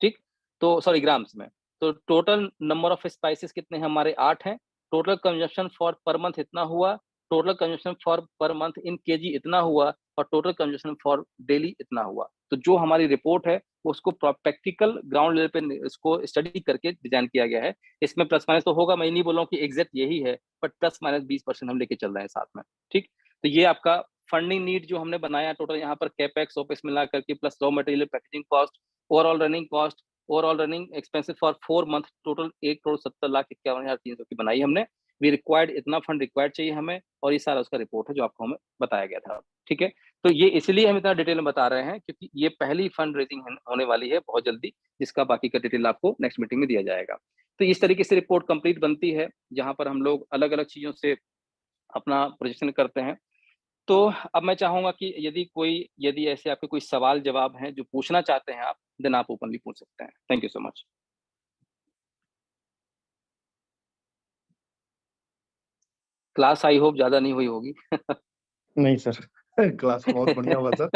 ठीक, तो सॉरी ग्राम्स में। तो टोटल नंबर ऑफ स्पाइसेस कितने हैं हमारे, 8 हैं। Total consumption for per month इतना हुआ। Total consumption for per month in KG इतना हुआ। और टोटल कंजप्शन फॉर डेली इतना हुआ। तो जो हमारी रिपोर्ट है उसको प्रैक्टिकल ग्राउंड लेवल पे इसको स्टडी करके डिजाइन किया गया है। इसमें प्लस माइनस तो होगा, मैं ये नहीं बोल रहा हूँ कि एग्जैक्ट यही है, बट प्लस माइनस 20% हम लेके चल रहे हैं साथ में। ठीक, तो ये आपका फंडिंग नीड जो हमने बनाया टोटल यहाँ पर कैपेक्स ओपेक्स मिला करके plus raw material, packaging cost, overall running cost, overall running expenses for 4 month total 1,70,51,300 की बनाई हमने। वी रिक्वायर्ड, इतना फंड रिक्वायर्ड चाहिए हमें, और ये सारा उसका रिपोर्ट है जो आपको हमें बताया गया था। ठीक है, तो ये इसलिए हम इतना डिटेल में बता रहे हैं क्योंकि ये पहली फंड रेजिंग होने वाली है बहुत जल्दी, जिसका बाकी का डिटेल आपको नेक्स्ट मीटिंग में दिया जाएगा। तो इस तरीके से रिपोर्ट कंप्लीट बनती है जहां पर हम लोग अलग अलग चीजों से अपना प्रोजेक्शन करते हैं। तो अब मैं चाहूंगा कि यदि ऐसे आपके कोई सवाल जवाब हैं जो पूछना चाहते हैं आप, देन आप ओपनली पूछ सकते हैं। Thank you so much. Class I hope ज्यादा नहीं हुई होगी। नहीं सर, क्लास बहुत बढ़िया हुआ सर।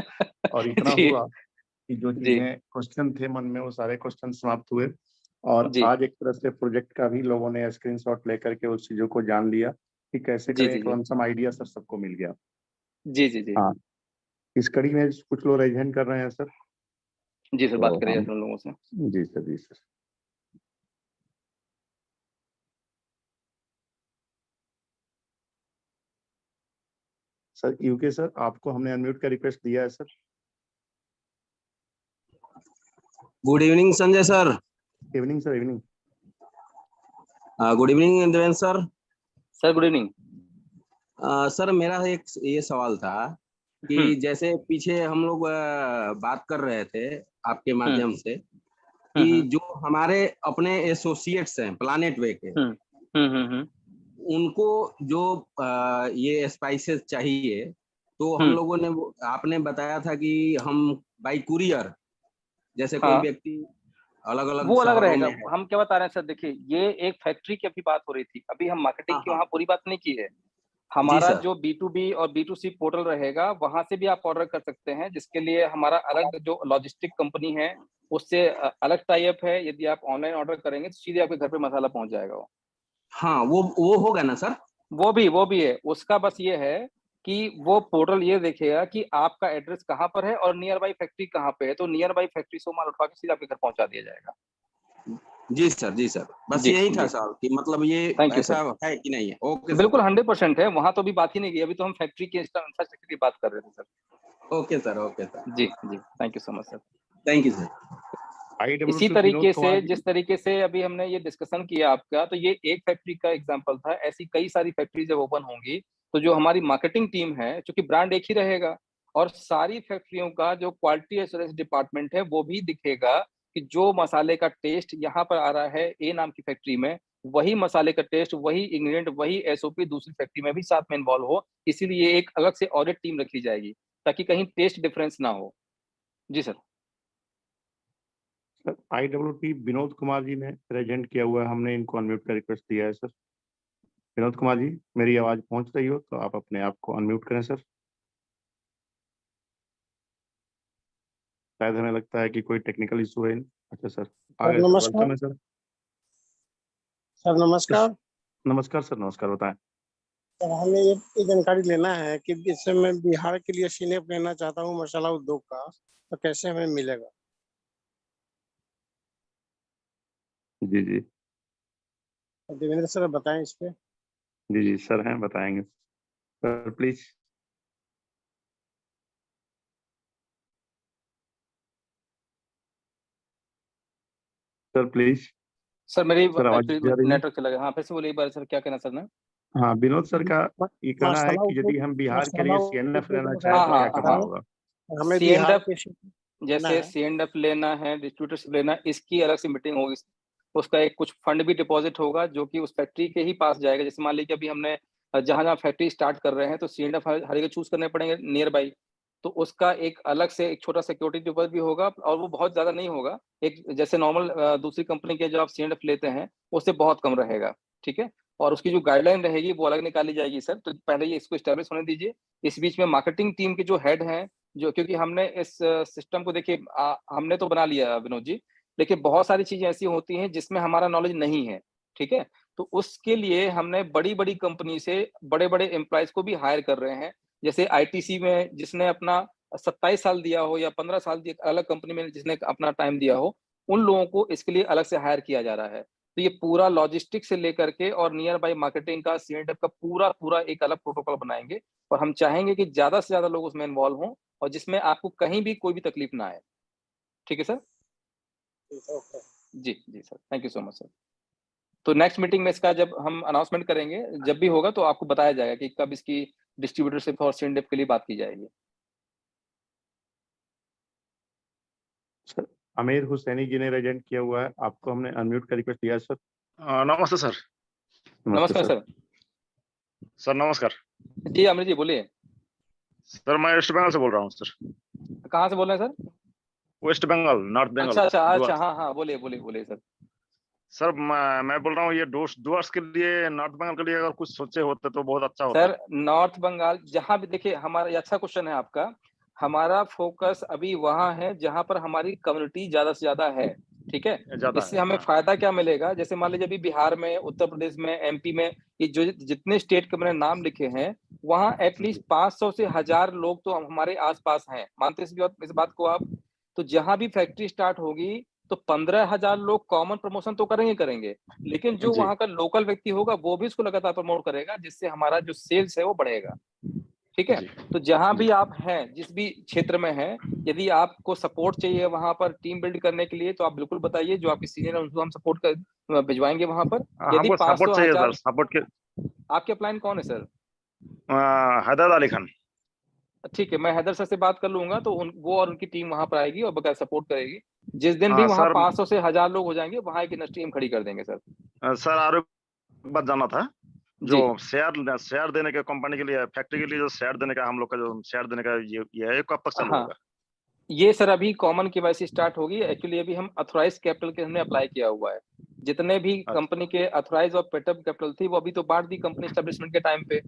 और इतना जी हुआ कि जो जी चीजें क्वेश्चन थे मन में वो सारे क्वेश्चन समाप्त हुए। और जी आज एक तरह से प्रोजेक्ट का भी लोगों ने स्क्रीनशॉट लेकर के उस चीजों को जान लिया कि कैसे जी करें। जी एक जी लमसम आइडिया सर सबको मिल गया। जी जी जी हाँ, इस कड़ी में कुछ लोग रेज हैंड कर रहे हैं सर। जी सर, बात तो करिए हम, हम लोगों से। जी सर, जी सर। सर यूके सर, आपको हमने अनम्यूट का रिक्वेस्ट दिया है sir. Good evening Sanjay sir. Evening sir, evening. Good evening Devendra sir. Sir good evening. Sir मेरा एक ये सवाल था कि जैसे पीछे हम लोग बात कर रहे थे आपके हम्म माध्यम से कि हम्म जो हमारे अपने एसोसिएट्स हैं प्लानेट वे के, हम्म हम्म उनको जो ये स्पाइसेस चाहिए, तो हम हम्म लोगों ने आपने बताया था कि हम बाई कुरियर, जैसे कोई हाँ, व्यक्ति अलग अलग वो अलग शहरों रहेगा। में है। हम क्या बता रहे हैं सर, देखिए ये एक फैक्ट्री की अभी बात हो रही थी, अभी हम मार्केटिंग हाँ की हाँ। वहाँ पूरी बात नहीं की है। जी हमारा सर। जो B2B और B2C पोर्टल रहेगा वहां से भी आप ऑर्डर कर सकते हैं, जिसके लिए हमारा अलग जो लॉजिस्टिक कंपनी है उससे अलग टाई अप है। यदि आप ऑनलाइन ऑर्डर करेंगे तो सीधे आपके घर पे मसाला पहुंच जाएगा। हाँ, वो होगा ना सर। वो भी है, उसका बस ये है कि वो पोर्टल ये देखेगा कि आपका एड्रेस कहाँ पर है और नियर बाई फैक्ट्री कहाँ पे है, तो नियर बाई फैक्ट्री से माल उठवा के सीधे आपके घर पहुंचा दिया जाएगा। जी सर, जी सर, बस जी यही था जी, सर कि मतलब ये थैंक यू ऐसा सर। है कि नहीं है। Okay sir. बिल्कुल 100% है, वहां तो अभी बात ही नहीं की, अभी तो हम फैक्ट्री के इंफ्रास्ट्रक्चर की बात कर रहे थे sir. Okay sir, okay sir. जी जी, thank you so much sir. Thank you sir. इसी IWT विनोद तरीके से, कुमार जी। जिस तरीके से अभी हमने ये डिस्कशन किया आपका, तो ये एक फैक्ट्री का एग्जांपल था। ऐसी कई सारी फैक्ट्री जब ओपन होंगी तो जो हमारी मार्केटिंग टीम है, क्योंकि ब्रांड एक ही रहेगा, और सारी फैक्ट्रियों का जो क्वालिटी एश्योरेंस डिपार्टमेंट है वो भी दिखेगा कि जो मसाले का टेस्ट यहाँ पर आ रहा है ए नाम की फैक्ट्री में, वही मसाले का टेस्ट, वही इंग्रेडिएंट, वही SOP दूसरी फैक्ट्री में भी साथ में इन्वॉल्व हो। इसीलिए एक अलग से ऑडिट टीम रखी जाएगी ताकि कहीं टेस्ट डिफरेंस ना हो। जी sir. Sir IWT Vinod Kumar ji ने प्रेजेंट किया हुआ है, हमने इनको अनम्यूट का रिक्वेस्ट दिया है सर। विनोद कुमार जी, मेरी आवाज पहुंच रही हो तो आप अपने आप को अनम्यूट करें सर। शायद हमें लगता है कि कोई टेक्निकल इशू है। अच्छा सर, आ सर गए सर, नमस्कार। वेलकम है सर। सर नमस्कार। नमस्कार सर, नमस्कार, बताएं। सर हमें ये जानकारी लेना है कि जैसे मैं बिहार के लिए सीनेप लेना चाहता हूँ मसाला उद्योग का, तो कैसे हमें मिलेगा? जी जी। तो देवेंद्र सर बताएं इस पे। जी जी सर हैं, बताएंगे sir, please. Sir please. Sir मेरी सर आवाज जा रही है? नेटवर्क चला गया। हाँ फिर से बोलिए एक बार सर, क्या कहना सर ने? हाँ, विनोद सर का ये कहना है मसाला कि यदि उद्योग, हम बिहार के मसाला लिए सीएनएफ उद्योग लेना में चाहें हाँ तो हाँ क्या करना हाँ, होगा? हमें सी एंड बिहार एफ, के लेना जैसे है। सी एंड एफ लेना है, डिस्ट्रीब्यूटरशिप लेना है, इसकी अलग से मीटिंग होगी। उसका एक कुछ फंड भी डिपॉजिट होगा जो कि उस फैक्ट्री के ही पास जाएगा। जैसे मान लीजिए अभी हमने जहां जहां फैक्ट्री स्टार्ट कर रहे हैं तो सी एंड एफ हर जगह चूज करने पड़ेंगे नियर बाई। तो उसका एक अलग से एक छोटा सिक्योरिटी डिपॉजिट भी होगा, और वो बहुत ज्यादा नहीं होगा। एक जैसे नॉर्मल दूसरी कंपनी के जो आप सी एंड एफ लेते हैं उससे बहुत कम रहेगा। ठीक है। और उसकी जो गाइडलाइन रहेगी वो अलग निकाली जाएगी सर। तो पहले ये इसको स्टैब्लिश होने दीजिए। इस बीच में मार्केटिंग टीम के जो हेड हैं, जो, क्योंकि हमने इस सिस्टम को देखिए हमने तो बना लिया विनोद जी, लेकिन बहुत सारी चीजें ऐसी होती हैं जिसमें हमारा नॉलेज नहीं है। ठीक है। तो उसके लिए हमने बड़ी बड़ी कंपनी से बड़े बड़े एम्प्लॉयज को भी हायर कर रहे हैं। जैसे आईटीसी में जिसने अपना 27 साल दिया हो या 15 साल दिया, अलग कंपनी में जिसने अपना टाइम दिया हो, उन लोगों को इसके लिए अलग से हायर किया जा रहा है। तो ये पूरा लॉजिस्टिक से लेकर के और नियर बाई मार्केटिंग का, सीएंडएफ का पूरा पूरा एक अलग प्रोटोकॉल बनाएंगे। और हम चाहेंगे कि ज्यादा से ज्यादा लोग उसमें इन्वॉल्व हों, और जिसमें आपको कहीं भी कोई भी तकलीफ ना आए। ठीक है सर? जी जी sir, thank you so much sir. तो नेक्स्ट मीटिंग में इसका जब हम अनाउंसमेंट करेंगे, जब भी होगा तो आपको बताया जाएगा कि कब इसकी डिस्ट्रीब्यूटरशिप और सीएनडीएफ के लिए बात की जाएगी। सर आमिर हुसैनी जी ने रेजेंट किया हुआ है, आपको हमने अनम्यूट का रिक्वेस्ट दिया है सर। नमस्ते सर। नमस्ते नमस्कार सर। सर। सर नमस्कार। जी अमृत जी बोलिए। सर मैं वेस्ट बंगाल से बोल रहा हूँ सर। कहाँ से बोल रहे हैं sir? West Bengal, North Bengal. अच्छा अच्छा अच्छा, डुवर्स। हाँ हाँ, बोलिए बोलिए बोलिए सर। सर मैं बोल रहा हूँ ये डुवर्स के लिए, नॉर्थ बंगाल के लिए अगर कुछ सोचे होते तो बहुत अच्छा होता। सर नॉर्थ बंगाल जहां भी देखिए, हमारा ये अच्छा क्वेश्चन है आपका। हमारा फोकस अभी वहां है जहां पर हमारी कम्युनिटी ज्यादा से ज्यादा है। ठीक है। ज्यादा इससे है, हमें हाँ। फायदा क्या मिलेगा? जैसे मान लीजिए अभी बिहार में, उत्तर प्रदेश में, एमपी में, ये जो जितने स्टेट के मैंने नाम लिखे हैं, वहां एटलीस्ट 500 से 1000 लोग तो हमारे आसपास हैं। मानते हैं इस बात को आप? तो जहां भी फैक्ट्री स्टार्ट होगी तो 15,000 लोग कॉमन प्रमोशन तो करेंगे करेंगे, लेकिन जो जी वहां का लोकल व्यक्ति होगा वो भी उसको लगातार प्रमोट करेगा, जिससे हमारा जो सेल्स है वो बढ़ेगा। ठीक है। जी तो जहां जी। भी आप हैं, जिस भी क्षेत्र में हैं, यदि आपको सपोर्ट चाहिए वहां पर टीम बिल्ड करने के लिए, तो आप बिल्कुल बताइए। जो आपके सीनियर है उनको हम सपोर्ट कर भिजवाएंगे वहां पर। यदि हमको 500 सपोर्ट चाहिए सर, 1000, सपोर्ट के। आपके अपलाइन कौन है सर? हैदर अली खान। ठीक है, मैं हैदर सर से बात कर लूंगा, तो वो और उनकी टीम वहां पर आएगी और बकायदा सपोर्ट करेगी। जिस दिन भी वहां सर 500 से 1000 लोग हो जाएंगे, वहां एक इंडस्ट्री हम खड़ी कर देंगे सर। सर और एक बात जानना था। जो जी शेयर देने के कंपनी के लिए, फैक्ट्री के लिए जो शेयर देने का, हम लोग का जो शेयर देने का ये कब तक चालू हाँ, होगा? ये सर अभी कॉमन केवाईसी स्टार्ट होगी। एक्चुअली अभी हम अथोराइज कैपिटल के हमने अप्लाई किया हुआ है। जितने भी कंपनी अच्छा के अथोराइज और पेटअप कैपिटल थी वो अभी तो बांट दी कंपनी एस्टेब्लिशमेंट के टाइम पे।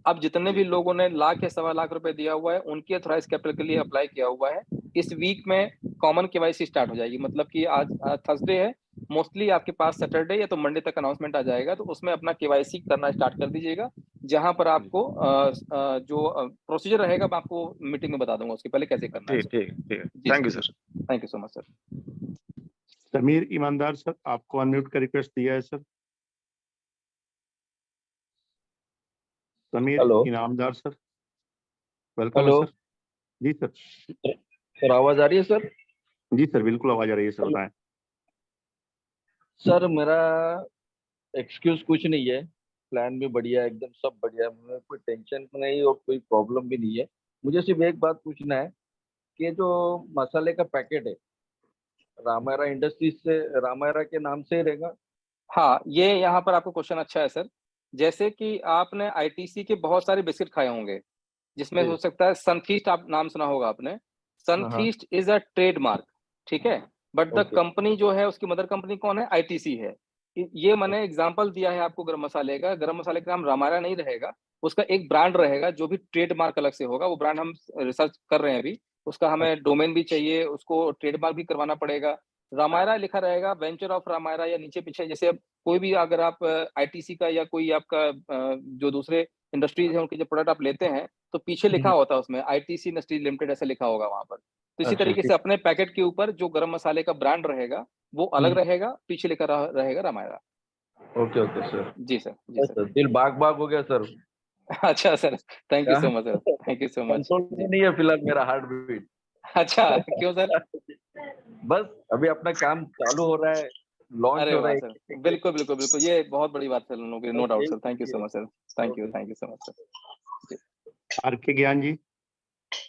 अब जितने जी। भी लोगों ने लाख या 1.25 लाख रुपए दिया हुआ है, उनकी अथोराइज कैपिटल के लिए अप्लाई किया हुआ है। इस वीक में कॉमन केवाईसी स्टार्ट हो जाएगी। मतलब कि आज थर्सडे है, मोस्टली आपके पास सैटरडे या तो मंडे तक अनाउंसमेंट आ जाएगा। तो उसमें अपना केवाईसी करना स्टार्ट कर दीजिएगा। जहां पर आपको जो प्रोसीजर रहेगा मैं आपको मीटिंग में बता दूंगा, उसके पहले कैसे करना है ठीक सर। ठीक ठीक। जी thank you sir, sir. Thank you so much sir. Sameer Imandar sir, आपको अनम्यूट का रिक्वेस्ट दिया है sir. Sameer hello Inamdar sir, welcome है हेलो। सर। जी सर। सर आवाज आ रही है सर? जी सर, बिल्कुल आवाज आ रही है सर, बताएं। सर मेरा एक्सक्यूज कुछ नहीं है। प्लान भी बढ़िया है, एकदम सब बढ़िया है, मुझे कोई टेंशन नहीं और कोई प्रॉब्लम भी नहीं है। मुझे सिर्फ एक बात पूछना है कि जो मसाले का पैकेट है, रामायरा इंडस्ट्रीज से, रामायरा के नाम से ही रहेगा? हाँ, ये यहाँ पर आपको क्वेश्चन अच्छा है सर। जैसे कि आपने आईटीसी के बहुत सारे बिस्किट खाए होंगे, जिसमें जी। हो सकता है सनफीस्ट, आप नाम सुना होगा आपने। हाँ हाँ। Sunfeast is a trademark. ठीक है। बट द ओके कंपनी जो है, उसकी मदर कंपनी कौन है? आईटीसी है। ये मैंने ओके एग्जांपल दिया है आपको गरम मसाले का। गरम मसाले का नाम रामायण नहीं रहेगा, उसका एक ब्रांड रहेगा जो भी ट्रेडमार्क अलग से होगा। वो ब्रांड हम रिसर्च कर रहे हैं अभी, उसका हमें डोमेन भी चाहिए, उसको ट्रेडमार्क भी करवाना पड़ेगा। रामायरा लिखा रहेगा, वेंचर ऑफ रामायरा, या नीचे पीछे जैसे अब कोई भी अगर आप आईटीसी का या कोई आपका जो दूसरे इंडस्ट्रीज हैं उनके जो प्रोडक्ट आप लेते हैं तो पीछे लिखा होता है उसमें आईटीसी इंडस्ट्रीज लिमिटेड ऐसा लिखा होगा वहां पर। तो इसी अच्छा, तरीके से अपने पैकेट के ऊपर जो गरम मसाले का ब्रांड रहेगा वो अलग रहेगा, पीछे लिखा रहेगा रामायरा। Okay okay sir. जी सर, जी सर। दिल बाग बाग हो गया सर। अच्छा सर, थैंक यू क्या? So much sir, thank you so much control जी। नहीं है फिलहाल मेरा हार्ट बीट। अच्छा, क्यों सर? बस अभी अपना काम चालू हो रहा है, लॉन्च अरे हो रहा वाह है। सर, बिल्कुल, बिल्कुल, बिल्कुल, ये बहुत बड़ी बात है हम लोगों के लिए, no doubt sir, thank you so much sir, thank you so much sir. R K Gyan जी,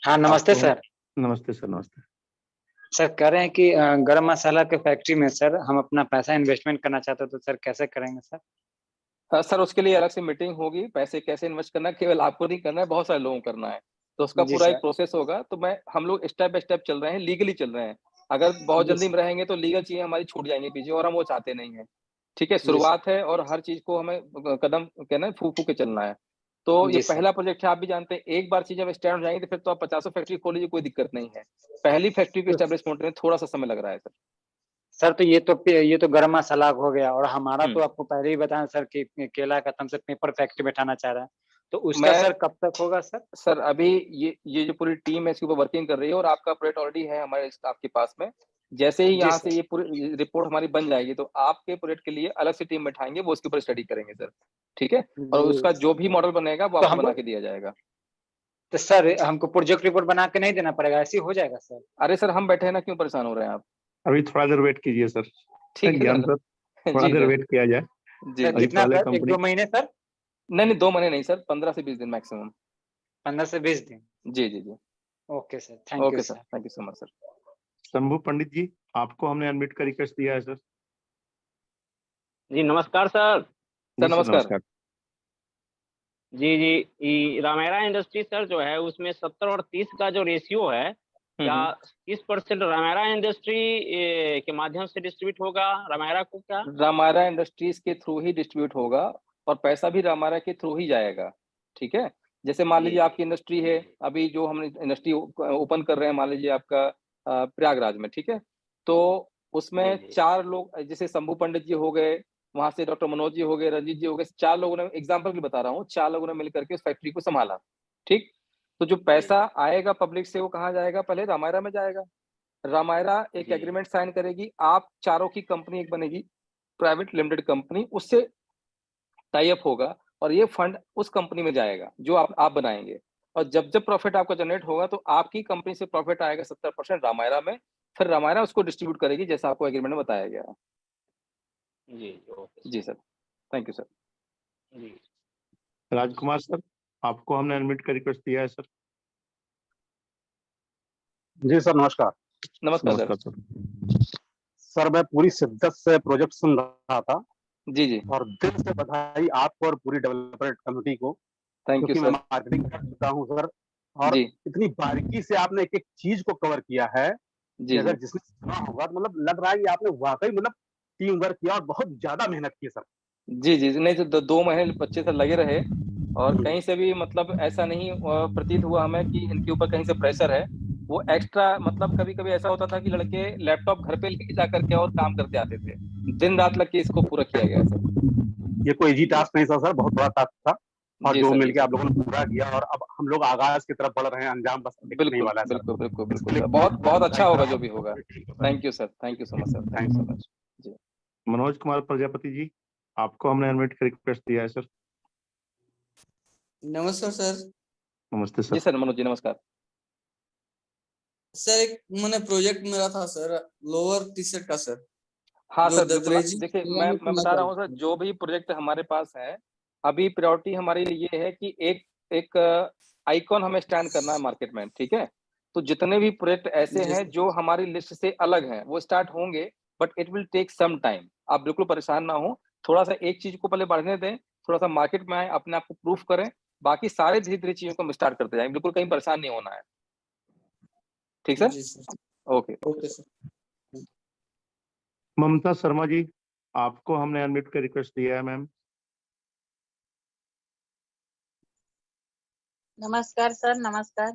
हाँ नमस्ते आपको- सर। नमस्ते सर, नमस्ते। सर कह रहे हैं कि गरम मसाला के फैक्ट्री में सर हम अपना पैसा इन्वेस्टमेंट करना चाहते हैं तो सर कैसे करेंगे सर? सर उसके लिए अलग से मीटिंग होगी, पैसे कैसे इन्वेस्ट करना है केवल आपको नहीं करना है, बहुत सारे लोगों को करना है। तो उसका जी पूरा एक सर। प्रोसेस होगा, तो हम लोग स्टेप बाय स्टेप चल रहे हैं, लीगली चल रहे हैं। अगर बहुत जी जल्दी में रहेंगे तो लीगल चीजें हमारी छूट जाएंगी पीछे, और हम वो चाहते नहीं है। ठीक है, जी शुरुआत है और हर चीज को हमें कदम कहना है फूक फूक के चलना है। तो ये जी सर। पहला प्रोजेक्ट है, आप भी जानते हैं, एक बार चीजें स्टैंड हो जाएंगी तो फिर तो आप 50 फैक्ट्री खोल लीजिए, कोई दिक्कत नहीं है। पहली फैक्ट्री के स्टैब्लिशमेंट में थोड़ा सा समय लग रहा है सर। सर तो ये तो गरम मसाला हो गया, और हमारा तो हम्म। आपको पहले ही बताया सर कि केला का हम से पेपर फैक्ट्री बैठाना चाह रहे हैं, तो उसका मैं सर कब तक होगा सर? सर अभी ये जो पूरी टीम है इसके ऊपर वर्किंग कर रही है, और आपका प्रोजेक्ट ऑलरेडी है हमारे स्टाफ के पास में। जैसे ही जी यहाँ सर। से ये पूरी रिपोर्ट हमारी बन जाएगी तो आपके प्रोजेक्ट के लिए अलग से टीम बैठाएंगे, वो उसके ऊपर स्टडी करेंगे सर। ठीक है, और जी उसका जो भी मॉडल बनेगा वो तो आपको हमको बना के दिया जाएगा। तो सर हमको प्रोजेक्ट रिपोर्ट बना के नहीं देना पड़ेगा, ऐसे ही हो जाएगा सर? अरे सर हम बैठे हैं ना, क्यों परेशान हो रहे हैं आप? अभी थोड़ा देर वेट कीजिए सर, ठीक है ज्ञान सर। सर, थोड़ा जी देर सर, वेट किया जाए। जी सर जी। अभी कितना पहले सर, एक कंपनी, दो महीने सर? नहीं नहीं, 2 महीने नहीं सर, 15 से 20 दिन मैक्सिमम। 15 से 20 दिन? जी जी जी। Okay sir, thank you okay sir, sir. Thank you so much sir. Shambhu Pandit ji, आपको हमने अनम्यूट का रिक्वेस्ट दिया है सर। जी नमस्कार सर। सर जी सर, नमस्कार। जी जी, रामेरा इंडस्ट्री सर जो है उसमें 70 और 30 का जो रेशियो है, क्या 30% रामेरा इंडस्ट्री के माध्यम से डिस्ट्रीब्यूट होगा रामेरा को क्या? रामायरा इंडस्ट्रीज के थ्रू ही डिस्ट्रीब्यूट होगा, और पैसा भी रामायरा के थ्रू ही जाएगा। ठीक है, जैसे मान लीजिए आपकी इंडस्ट्री है, अभी जो हम इंडस्ट्री ओपन कर रहे हैं, मान लीजिए आपका प्रयागराज में, ठीक है, तो उसमें जी। 4 लोग, जैसे शंभू पंडित जी हो गए, वहां से डॉक्टर मनोज जी हो गए, रंजीत जी हो गए, 4 लोगों ने, एग्जाम्पल की बता रहा हूँ, 4 लोगों ने मिलकर के उस फैक्ट्री को संभाला। ठीक, तो जो पैसा आएगा पब्लिक से वो कहाँ जाएगा? पहले रामायरा में जाएगा। रामायरा एक जी। एग्रीमेंट साइन करेगी, आप चारों की कंपनी एक बनेगी, प्राइवेट लिमिटेड कंपनी, उससे टाई अप होगा, और ये फंड उस कंपनी में जाएगा जो आप बनाएंगे। और जब जब प्रॉफिट आपका जनरेट होगा तो आपकी कंपनी से प्रॉफिट आएगा 70% रामायरा में, फिर रामायरा उसको डिस्ट्रीब्यूट करेगी जैसा आपको एग्रीमेंट में बताया गया है। जी ओके जी सर, थैंक यू सर। जी। राजकुमार सर, आपको हमने अनम्यूट का रिक्वेस्ट दिया है सर। जी सर नमस्कार। नमस्कार सर। नमस्कार सर। सर मैं पूरी शिद्दत से प्रोजेक्ट सुन रहा था, जी जी, और दिल से बधाई आपको और पूरी डेवलपर कम्युनिटी को, थैंक यू क्योंकि मैं सर। मार्केटिंग करता हूँ सर, और जी इतनी बारीकी से आपने एक एक चीज को कवर किया है कि जी जी, अगर जिसने सुना होगा तो मतलब लग रहा है कि आपने वाकई मतलब टीम वर्क किया और बहुत ज्यादा मेहनत की सर। जी जी, नहीं तो 2 महीने बच्चे सर लगे रहे, और कहीं से भी मतलब ऐसा नहीं प्रतीत हुआ हमें कि इनके ऊपर कहीं से प्रेशर है। वो एक्स्ट्रा मतलब कभी-कभी ऐसा होता था कि लड़के लैपटॉप घर पे लेके जा करके और काम करते आते थे। दिन-रात लग के इसको पूरा किया गया है सर। ये कोई इजी जी। टास्क नहीं था सर, बहुत बड़ा टास्क था, और जी जो सर, जी मिलके सर। आप लोगों ने पूरा किया, और अब हम लोग आगाज की तरफ बढ़ रहे हैं, अंजाम बस दिखने ही बिल्कुल, वाला है सर। बिल्कुल, बिल्कुल, इसके बिल्कुल लिए सर। बहुत बहुत अच्छा बधाई होगा सर जो भी होगा। आपको। Thank you sir, thank you so much sir, thank you so much. जी। मनोज कुमार प्रजापति जी, आपको हमने अनम्यूट का रिक्वेस्ट दिया है सर। नमस्कार सर। नमस्ते जी सर। सर, मनोज जी नमस्कार। सर एक मैंने प्रोजेक्ट मेरा था सर, लोअर टी शर्ट का सर, हाँ जो सर, बिल्कुल। ददरेजी देखिए में मैं करना बता रहा चाहूँ। हूँ सर, जो भी प्रोजेक्ट हमारे पास है, अभी प्रायोरिटी हमारे लिए ये है कि एक एक आइकॉन हमें स्टैंड करना है मार्केट में, ठीक है? तो जितने भी प्रोजेक्ट ऐसे जी हैं सर। जो हमारी लिस्ट से अलग हैं, वो स्टार्ट होंगे, but it will take some time. आप बिल्कुल परेशान ना हो, थोड़ा-सा एक चीज़ को पहले बढ़ने दें, थोड़ा-सा मार्केट में आएँ, अपने आप को प्रूफ करें, बाकी सारे धीरे-धीरे चीज़ों को हम स्टार्ट करते जाएँगे, बिल्कुल कहीं परेशान नहीं होना है। ठीक सर? जी sir. Okay, okay okay sir. Sir. Mamta Sharma ji, आपको हमने अनम्यूट का रिक्वेस्ट दिया है मैम। नमस्कार सर, नमस्कार।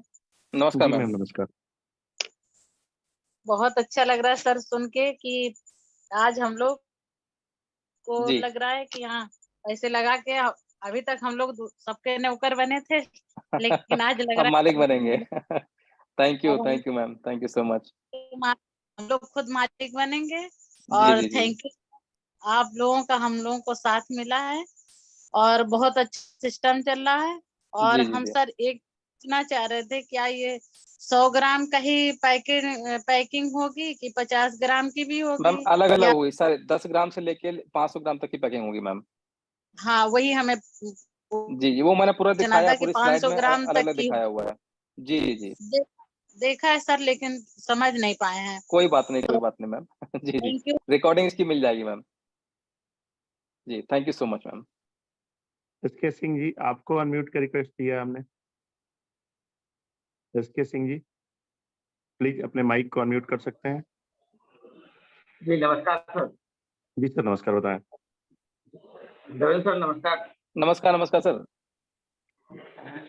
नमस्कार जी मैम। मैम, नमस्कार। बहुत अच्छा लग रहा है सर सुन के कि आज हम लोग को जी लग रहा है कि हाँ पैसे लगा के अभी तक हम लोग सबके नौकर बने थे, लेकिन आज लग अब रहा मालिक है बनेंगे। Thank you ma'am, thank you so much. हम लोग खुद मालिक बनेंगे। जी और जी जी थैंक यू, आप लोगों का हम लोगों को साथ मिला है और बहुत अच्छा सिस्टम चल रहा है। और जी जी हम जी सर एक पूछना चाह रहे थे, क्या ये 100 ग्राम का ही पैकिंग होगी कि 50 ग्राम की भी मैम, होगी? अलग अलग या होगी सारे, 10 ग्राम से लेके 500 ग्राम तक की पैकिंग होगी मैम। हाँ वही हमें जी जी, वो मैंने पूरा पूछना दिखाया, था कि पूरी स्लाइड 500 में ग्राम अलग तक अलग की दिखाया हुआ है। जी जी जी, दे, देखा है सर, लेकिन समझ नहीं पाए हैं। कोई बात नहीं, कोई तो बात नहीं मैम। जी जी, थैंक यू। रिकॉर्डिंग इसकी मिल जाएगी मैम। जी, thank you so much ma'am. SK Singh ji, आपको अनम्यूट का रिक्वेस्ट दिया है हमने। एसके सिंह जी, प्लीज अपने माइक को अनम्यूट कर सकते हैं। जी नमस्कार सर। जी सर, नमस्कार, बताएं। देवेंद्र सर नमस्कार। नमस्कार नमस्कार सर।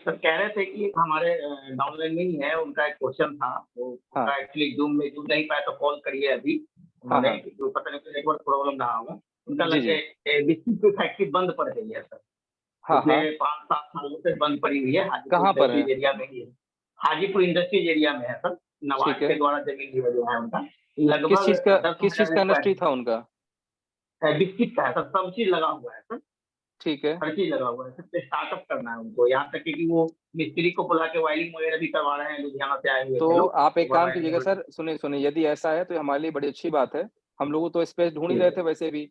सर कह रहे थे कि हमारे डाउनलाइन में ही है, उनका एक क्वेश्चन था, वो हाँ उनका एक्चुअली जूम में जुड़ नहीं पाया तो कॉल करिए अभी। हाँ उन्होंने हाँ, जो पता नहीं नेटवर्क प्रॉब्लम रहा होगा, उनका जी जी, बिस्किट की फैक्ट्री बंद पड़ गई है सर। हाँ पिछले हाँ, 5-7 सालों से बंद पड़ी हुई है, हाजीपुर कहाँ पर है? इंडस्ट्रियल एरिया में ही है। हाजीपुर इंडस्ट्रियल एरिया में है सर, ठीक नवाज है, के द्वारा जमीन लिया गया है उनका। लगभग किस चीज 10,000 का स्क्वायर इंडस्ट्री था उनका? बिस्किट का है सर, सब चीज लगा हुआ है सर, ठीक है, हर चीज लगा हुआ है सर। स्टार्टअप करना है उनको, यहाँ तक कि वो मिस्त्री को बुला के वायरिंग वगैरह भी करवा रहे हैं, लुधियाना से आए हुए थे तो लोग आप एक काम सुपरवाइजर कीजिएगा होल्डर। सर, सुनिए सुनिए, यदि ऐसा है तो हमारे लिए बड़ी अच्छी बात है। हम लोग तो स्पेस ढूंढ ही जी रहे थे वैसे भी।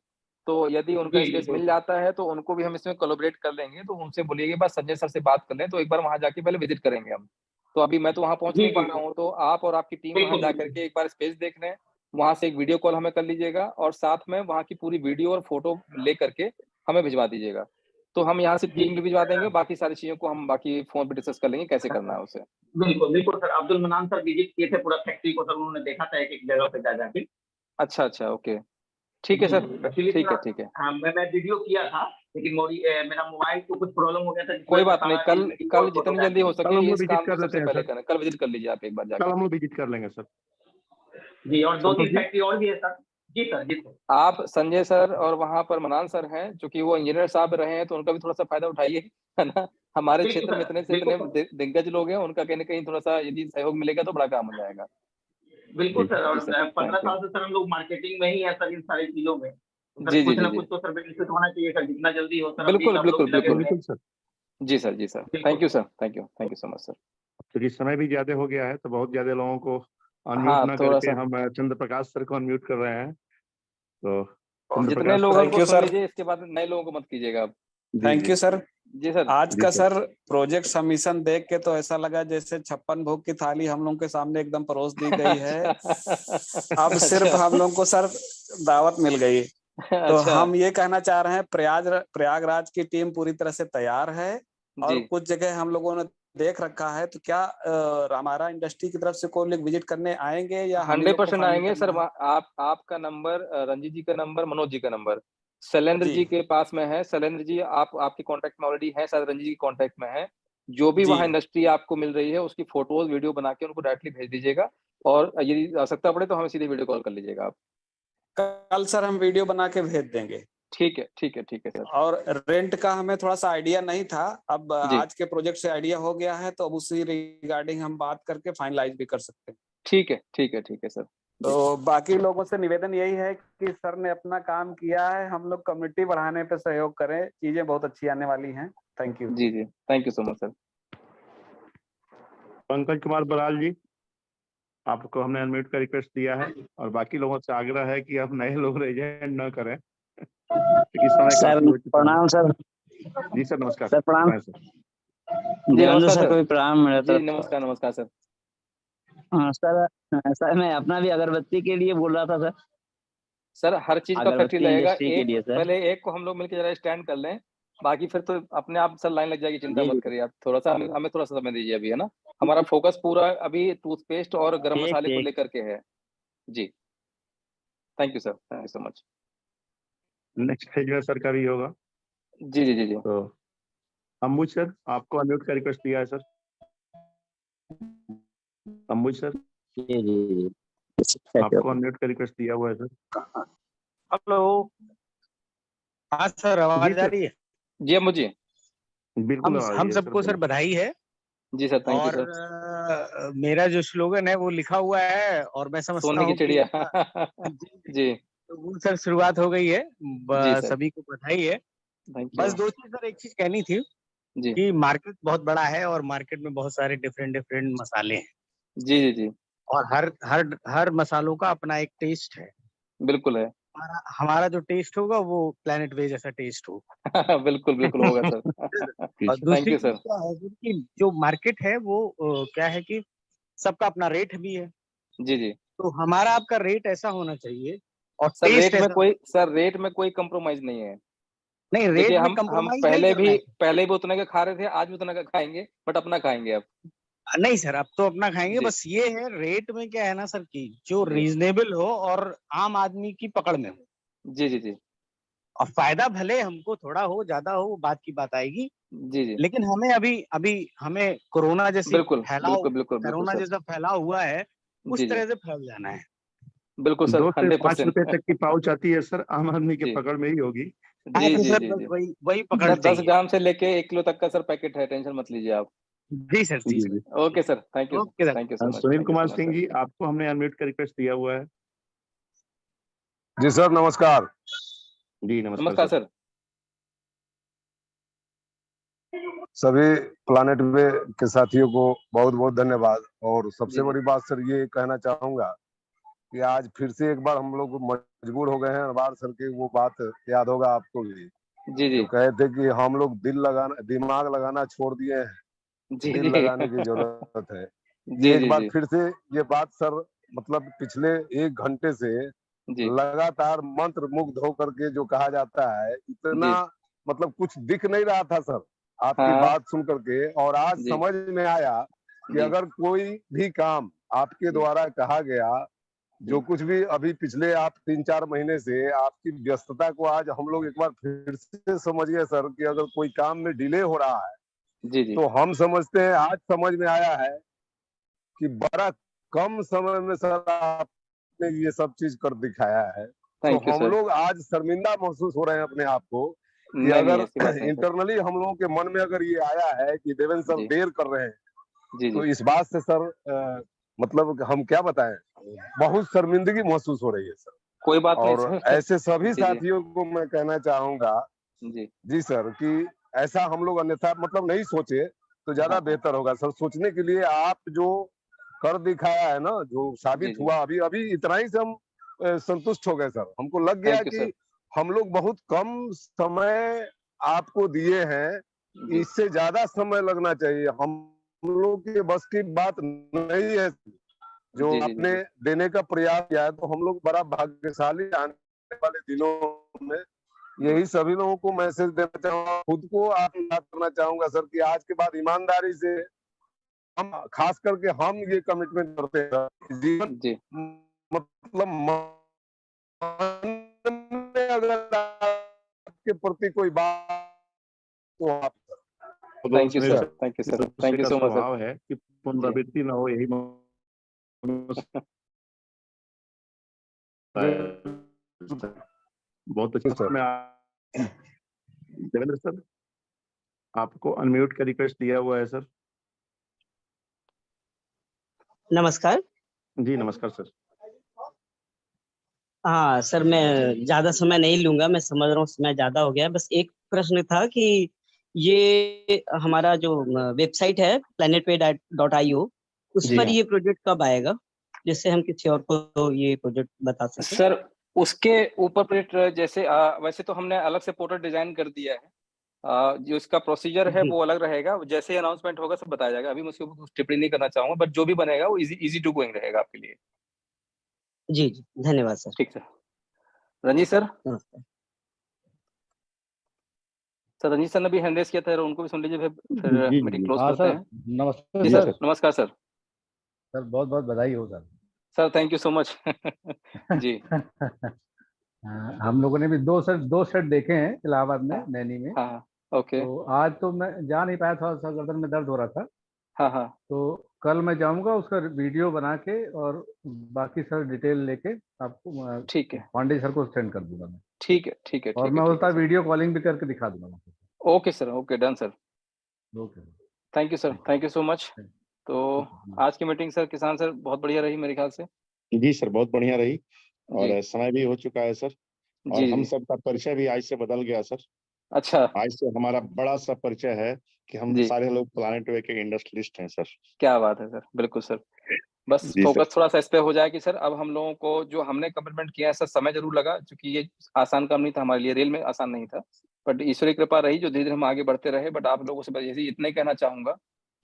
तो यदि उनका जी स्पेस बिल्कुल मिल सर। जाता है तो उनको भी हम इसमें कोलैबोरेट कर लेंगे। तो उनसे बोलिए कि बस संजय सर से बात कर लें, तो एक बार वहां जाके पहले विजिट करेंगे हम। तो अभी मैं तो वहां पहुंच जी नहीं पा जी रहा हूँ, तो आप और आपकी टीम वहां बिल्कुल जा बिल्कुल। करके एक बार स्पेस देख लें। वहां से एक वीडियो कॉल हमें कर लीजिएगा और साथ में वहां की पूरी वीडियो और फोटो ले करके हमें भिजवा दीजिएगा। तो हम यहाँ से जी टीम भी भिजवा देंगे, बाकी सारी चीजों को हम बाकी फोन पे डिस्कस कर लेंगे कैसे करना है उसे। बिल्कुल बिल्कुल सर, अब्दुल मनान सर विजिट किए थे पूरा फैक्ट्री को सर, उन्होंने देखा था एक एक जगह पे जा जाके। अच्छा अच्छा, ओके, ठीक है जी सर, जी एक्चुअली ठीक है सर, ठीक है। हाँ मैं वीडियो किया था, लेकिन मेरा मोबाइल को कुछ प्रॉब्लम हो गया था, जिस कोई वजह से बात नहीं, सारा कल वीडियो कल और फोटो जितनी जल्दी डैमेज हो हो कल सके हम ये लोग इस विजिट काम को कर लेते सबसे हैं पहले सर। करें। कल विजिट कर लीजिए आप एक बार कल जाके। हम लोग विजिट कर लेंगे सर। गया। जी और संतोष 2-3 जी, फैक्ट्री और भी है सर। जी सर जी सर। आप संजय सर और वहां पर मनान सर हैं, चूंकि वो इंजीनियर साहब रहे हैं, तो उनका भी थोड़ा सा फायदा उठाइए, है ना। हमारे बिल्कुल क्षेत्र में सर इतने से बिल्कुल इतने सर। दिग्गज लोग हैं, उनका कहीं ना कहीं थोड़ा सा यदि सहयोग मिलेगा तो बड़ा काम हो जाएगा। बिल्कुल जी सर, और जी सर, 15 थैंक यू। साल से सर हम लोग मार्केटिंग में ही है सर, इन सारी चीजों में। तो सर जी जी कुछ जी ना जी, कुछ तो सर बेनिफिट होना चाहिए सर, जितना जल्दी हो सर, अभी बिल्कुल सब लोग बिल्कुल भी लगे बिल्कुल। हुए हैं। बिल्कुल सर। जी सर, जी सर, बिल्कुल thank you sir. Sir, thank you so much sir. क्योंकि समय भी ज्यादा हो गया है, तो बहुत ज्यादा लोगों को अनम्यूट हाँ ना थोड़ा करके सा, हम चंद्र प्रकाश सर को अनम्यूट कर रहे हैं। तो चंद्र जितने प्रकाश लोग सर। हैं थैंक उनको यू सुन सर। लीजिए, इसके बाद नए लोगों को मत कीजिएगा आप। जी थैंक जी यू सर। जी सर। आज जी का सर। सर प्रोजेक्ट सबमिशन देख के तो ऐसा लगा जैसे 56 भोग की थाली हम लोग के सामने एकदम परोस दी गई है। अच्छा अब सिर्फ अच्छा हम लोग को सर दावत मिल गई। तो अच्छा, हम ये कहना चाह रहे हैं, प्रयागराज की टीम पूरी तरह से तैयार है और जी कुछ जगह हम लोगों ने देख रखा है। तो क्या रामारा इंडस्ट्री की तरफ से कोई लोग विजिट करने आएंगे या हम ही लोग को 100% फाइनल आएंगे सर। करना है? आप आपका नंबर, रंजीत जी का नंबर, मनोज जी का नंबर शैलेंद्र जी जी के पास में है। शैलेंद्र जी आप आपके कांटेक्ट में ऑलरेडी हैं, शायद रंजीत जी के कांटेक्ट में है। जो भी जी वहाँ इंडस्ट्री आपको मिल रही है उसकी फोटोज वीडियो बना के उनको डायरेक्टली भेज दीजिएगा। और यदि आवश्यकता पड़े तो हमें सीधे वीडियो कॉल कर लीजिएगा आप। कल सर हम वीडियो बना के भेज देंगे। ठीक है ठीक है ठीक है सर। और रेंट का हमें थोड़ा सा आइडिया नहीं था, अब जी, आज के प्रोजेक्ट से आइडिया हो गया है, तो अब उसी रिगार्डिंग हम बात करके फाइनलाइज भी कर सकते हैं। ठीक है ठीक है ठीक है सर। जी तो बाकी लोगों से निवेदन यही है कि सर ने अपना काम किया है, हम लोग कम्युनिटी बढ़ाने पे सहयोग करें, चीजें बहुत अच्छी आने वाली हैं। Thank you. जी जी, thank you so much sir. Pankaj Kumar Baral ji, आपको हमने अनम्यूट का रिक्वेस्ट दिया है, और बाकी लोगों से आग्रह है कि आप नए लोग रेजेंट न करें, क्योंकि समय सर काफी हो चुका है। प्रणाम सर। जी सर, नमस्कार। सर प्रणाम। बताएं सर। जी देवेंद्र नमस्कार सर सर। को भी प्रणाम मेरे जी तरफ से। नमस्कार नमस्कार सर। हाँ सर, सर मैं अपना भी अगरबत्ती के लिए बोल रहा था सर। सर हर चीज का फैक्ट्री अगरबत्ती लगेगा। इंडस्ट्री के एक लिए सर। पहले एक को हम लोग मिलकर जरा स्टैंड कर लें, बाकी फिर तो अपने आप सर लाइन लग जाएगी, चिंता जी मत जी करिए आप। थोड़ा सा हमें थोड़ा सा समय दीजिए अभी, है ना। हमारा फोकस पूरा अभी टूथपेस्ट और गरम ठीक मसाले को ठीक। लेकर के है। जी, thank you sir, thank you so much. Next phase में सर का भी होगा। जी जी जी जी। तो अम्बुज सर, आपको अनम्यूट का रिक्वेस्ट दिया है सर। अम्बुज सर। जी जी जी। आपको अनम्यूट का रिक्वेस्ट दिया हुआ है सर। हेलो। हाँ सर, आवाज आ रही है? जी मुझे बिल्कुल आ रही हम है सर, सबको सर बोलिए। बधाई है। जी सर, थैंक यू और सर। मेरा जो स्लोगन है वो लिखा हुआ है और मैं समझता सोने की हूँ कि चिड़िया। जी तो वो सर शुरुआत हो गई है। जी सर, सभी को बधाई है। थैंक बस यू। दो चीज सर, एक चीज कहनी थी जी कि मार्केट बहुत बड़ा है और मार्केट में बहुत सारे डिफरेंट डिफरेंट मसाले हैं जी जी जी, और हर मसालों का अपना एक टेस्ट है। बिल्कुल है। हमारा जो टेस्ट होगा वो प्लेनेट वे जैसा टेस्ट होगा। बिल्कुल बिल्कुल होगा सर। और थैंक दूसरी यू चीज सर। क्या है कि जो मार्केट है वो क्या है कि सबका अपना रेट भी है। जी जी तो हमारा आपका रेट ऐसा होना चाहिए और टेस्ट ऐसा रेट में कोई कंप्रोमाइज नहीं है। नहीं, देखिए रेट में हम कंप्रोमाइज नहीं करना है। पहले भी उतने का खा रहे थे, आज भी उतने का खाएंगे, बट अपना खाएंगे अब। नहीं सर, अब तो अपना खाएंगे। जी बस ये है रेट में क्या है ना सर कि जो जी रीजनेबल हो और आम आदमी की पकड़ में हो। जी जी जी और फायदा भले हमको थोड़ा हो ज्यादा हो, वो बात की बात आएगी। जी जी, लेकिन हमें अभी अभी हमें कोरोना जैसी बिल्कुल फैलाव बिल्कुल बिल्कुल बिल्कुल कोरोना सर। जैसा फैलाव हुआ है, जी उस जी, तरह से फैल जाना है। बिल्कुल सर, 2 से 5 100%। रुपए तक की पाउच आती है सर, आम आदमी के जी पकड़ में ही होगी। हाँ जी तो जी सर जी बस जी, वही वही पकड़ 10 चाहिए। ग्राम से लेके 1 किलो तक का सर पैकेट है, टेंशन मत लीजिए आप। जी सर, जी जी, सर। जी। Okay sir, thank you, okay sir. Thank you so much, Sunil thank you Kumar so much Singh sir. जी, आपको हमने अनम्यूट का रिक्वेस्ट दिया हुआ है। जी सर, नमस्कार। जी, नमस्कार नमस्कार सर। सर। सभी प्लानेट वे के साथियों को बहुत बहुत धन्यवाद। और जी सबसे जी बड़ी बात सर ये कहना चाहूंगा कि आज फिर से एक बार हम लोग मजबूर हो गए हैं। अनवार सर की वो बात याद होगा आपको भी, जी जी जो कहे थे कि हम लोग दिमाग लगाना छोड़ दिए हैं, जी दिल जी। लगाने की जरूरत है। जी ये एक जी बार जी फिर से ये बात सर, मतलब पिछले 1 घंटे से जी लगातार मंत्र मुग्ध होकर के जो कहा जाता है, इतना जी, मतलब कुछ दिख नहीं रहा था सर आपकी हाँ बात सुन करके। और आज जी समझ में आया कि जी अगर कोई भी काम आपके जी द्वारा कहा गया, जो जी कुछ भी अभी पिछले आप 3-4 महीने से आपकी व्यस्तता को आज हम लोग एक बार फिर से समझ गए सर कि अगर कोई काम में डिले हो रहा है, जी जी, तो हम समझते हैं आज समझ में आया है कि बड़ा कम समय में सर आपने ये सब चीज कर दिखाया है। तो थैंक यू हम सर। लोग आज शर्मिंदा महसूस हो रहे हैं अपने आप को कि नहीं नहीं, अगर ऐसी बात नहीं सर। इंटरनली हम लोगों के मन में अगर ये आया है कि देवेंद्र सर जी देर कर रहे हैं, जी तो जी, इस बात से सर मतलब हम क्या बताएं, बहुत शर्मिंदगी महसूस हो रही है सर। कोई बात नहीं और सर। ऐसे सभी जी जी साथियों को मैं कहना चाहूंगा जी, जी सर कि ऐसा हम लोग अन्यथा मतलब नहीं सोचे तो ज्यादा हाँ हाँ, बेहतर होगा सर। सोचने के लिए आप जो कर दिखाया है ना, जो जी साबित जी, हुआ, अभी अभी इतना ही से हम संतुष्ट हो गए सर। हमको लग गया थैंक यू सर। कि हम लोग बहुत कम समय आपको दिए हैं, जी इससे ज्यादा समय लगना चाहिए। हम लोग के बस की बात नहीं है जो जी जी जी आपने जी, देने का प्रयास किया है। तो हम लोग बड़ा भाग्यशाली आने वाले दिनों में यही सभी लोगों को मैसेज देना चाहूंगा, खुद को आप याद करना चाहूंगा सर कि आज के बाद ईमानदारी से हम, खास करके हम ये कमिटमेंट करते हैं कि जीवन जी, मतलब मन में अगर आपके प्रति कोई बात, तो आप तो थैंक यू उसमें sir, sir. Thank you sir, मनुष्य थैंक यू का सो मच सर। स्वभाव है कि जी पुनरावृत्ति ना हो, यही मनुष्य है। बहुत अच्छा सर। मैं देवेंद्र सर, आपको अनम्यूट का रिक्वेस्ट दिया हुआ है सर। नमस्कार। जी, नमस्कार सर। हाँ सर, मैं ज्यादा समय नहीं लूंगा, मैं समझ रहा हूँ समय ज्यादा हो गया है। बस एक प्रश्न था कि ये हमारा जो वेबसाइट है planetway.io, उस जी पर हाँ ये प्रोजेक्ट कब आएगा, जिससे हम किसी और को ये प्रोजेक्ट बता सकें? सर, उसके ऊपर प्रोजेक्ट जैसे वैसे तो हमने अलग से पोर्टल डिजाइन कर दिया है। जो इसका प्रोसीजर है जी वो अलग रहेगा, जैसे ही अनाउंसमेंट होगा सब बताया जाएगा। अभी मैं उसके ऊपर कुछ टिप्पणी नहीं करना चाहूंगा, बट जो भी बनेगा वो इजी इजी टू गोइंग रहेगा आपके लिए। जी जी, धन्यवाद सर। ठीक सर। रंजीत सर, नमस्कार। सर रंजीत सर ने भी हैंड रेस किया था, उनको भी सुन लीजिए, फिर जी मीटिंग जी क्लोज हाँ करते सर, हैं। नमस्ते जी सर। सर, नमस्कार सर। सर बहुत बहुत बधाई हो sir. Sir thank you so much. जी हम लोगों ने भी दो सेट देखे हैं इलाहाबाद में, हाँ नैनी में। हाँ, ओके, तो आज तो मैं जा नहीं पाया, थोड़ा सा गर्दन में दर्द हो रहा था। हाँ हाँ, तो कल मैं जाऊंगा, उसका वीडियो बना के और बाकी सर डिटेल लेके आपको ठीक है, पांडे सर को सेंड कर दूंगा मैं। ठीक है, ठीक है, और ठीक मैं है, ठीक उसका है सर। वीडियो कॉलिंग भी करके दिखा दूंगा। Okay sir, okay, done sir. Okay thank you sir, thank you so much. तो आज की मीटिंग सर किसान सर बहुत बढ़िया रही मेरे ख्याल से। जी सर, बहुत बढ़िया रही जी। और समय भी हो चुका है सर, और जी, हम जी। सबका परिचय भी आज से बदल गया सर। अच्छा। आज से हमारा बड़ा सा परिचय है कि हम जी। सारे लोग प्लानेट वे के इंडस्ट्रियलिस्ट हैं सर। क्या बात है सर, बिल्कुल सर। बस जी सर। फोकस थोड़ा-सा इस पे हो जाए कि सर अब हम लोगों को जो हमने कमिटमेंट किया है सर, समय ज़रूर लगा क्योंकि ये आसान काम नहीं था हमारे लिए, रेल में आसान नहीं था। बट ईश्वरीय कृपा रही जो धीरे-धीरे हम आगे बढ़ते रहे। बट आप लोगों से बस यही इतना ही कहना चाहूँगा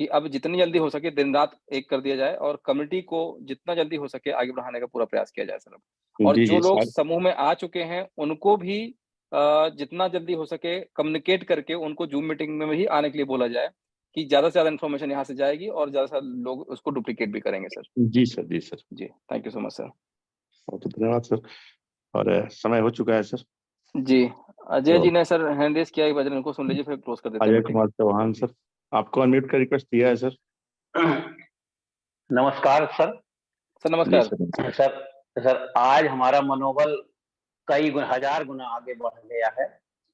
कि अब जितनी जल्दी हो सके दिन-रात एक कर दिया जाए और कम्युनिटी को जितना जल्दी हो सके आगे बढ़ाने का पूरा प्रयास किया जाए सर अब। और जी, जो जी, लोग सर। समूह में आ चुके हैं उनको भी जितना जल्दी हो सके कम्युनिकेट करके उनको ज़ूम मीटिंग में भी आने के लिए बोला जाए कि ज़्यादा से ज़्यादा इन्फॉर्मेशन यहाँ से जाएगी और ज़्यादा से ज़्यादा लोग उसको डुप्लिकेट भी करेंगे सर। जी सर, जी सर। जी, thank you so much sir. बहुत धन्यवाद सर, और समय हो चुका है सर। जी, अजय तो जी ने सर हैंड रेज़ किया है, एक बार इनको सुन लीजिए फिर क्लोज़ कर देते हैं अजय मीटिंग। कुमार चौहान सर, आपको अनम्यूट का रिक्वेस्ट दिया है सर। नमस्कार सर। सर जी नमस्कार। सर, नमस्कार। सर आज हमारा मनोबल कई हजार गुना आगे बढ़ गया है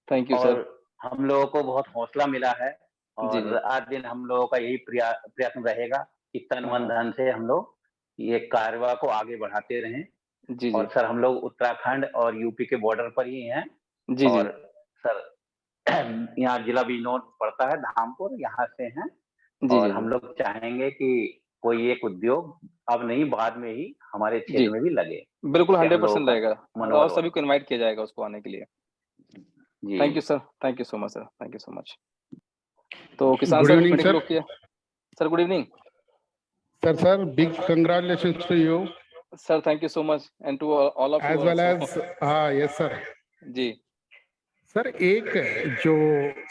थैंक यू और सर। हम लोगों को बहुत हौसला मिला है जी, जी। और आज दिन हम लोगों का यही प्रयत्न रहेगा कि तन हाँ, मन हाँ। धन से हम लोग ये कार्यवाह को आगे बढ़ाते रहें। जी, और जी। सर हम लोग उत्तराखंड और यूपी के बॉर्डर पर ही हैं जी, जी। और सर यहाँ जिला बिजनौर पड़ता है, धामपुर, यहाँ से हैं जी, और जी, हम जी। लोग चाहेंगे कि कोई एक उद्योग अब नहीं बाद में ही हमारे जी, क्षेत्र में भी लगे। बिल्कुल इससे हम लोगों 100% का रहेगा और मनोबल सभी को इनवाइट किया जाएगा उसको आने के लिए। जी। Thank you sir, thank you so much sir, thank you so much. तो किसान Good sir evening, meeting sir. लोग किया। Sir good evening. Sir, big congratulations to you sir thank you so much and to all of you as well also. as yes sir. जी। सर एक जो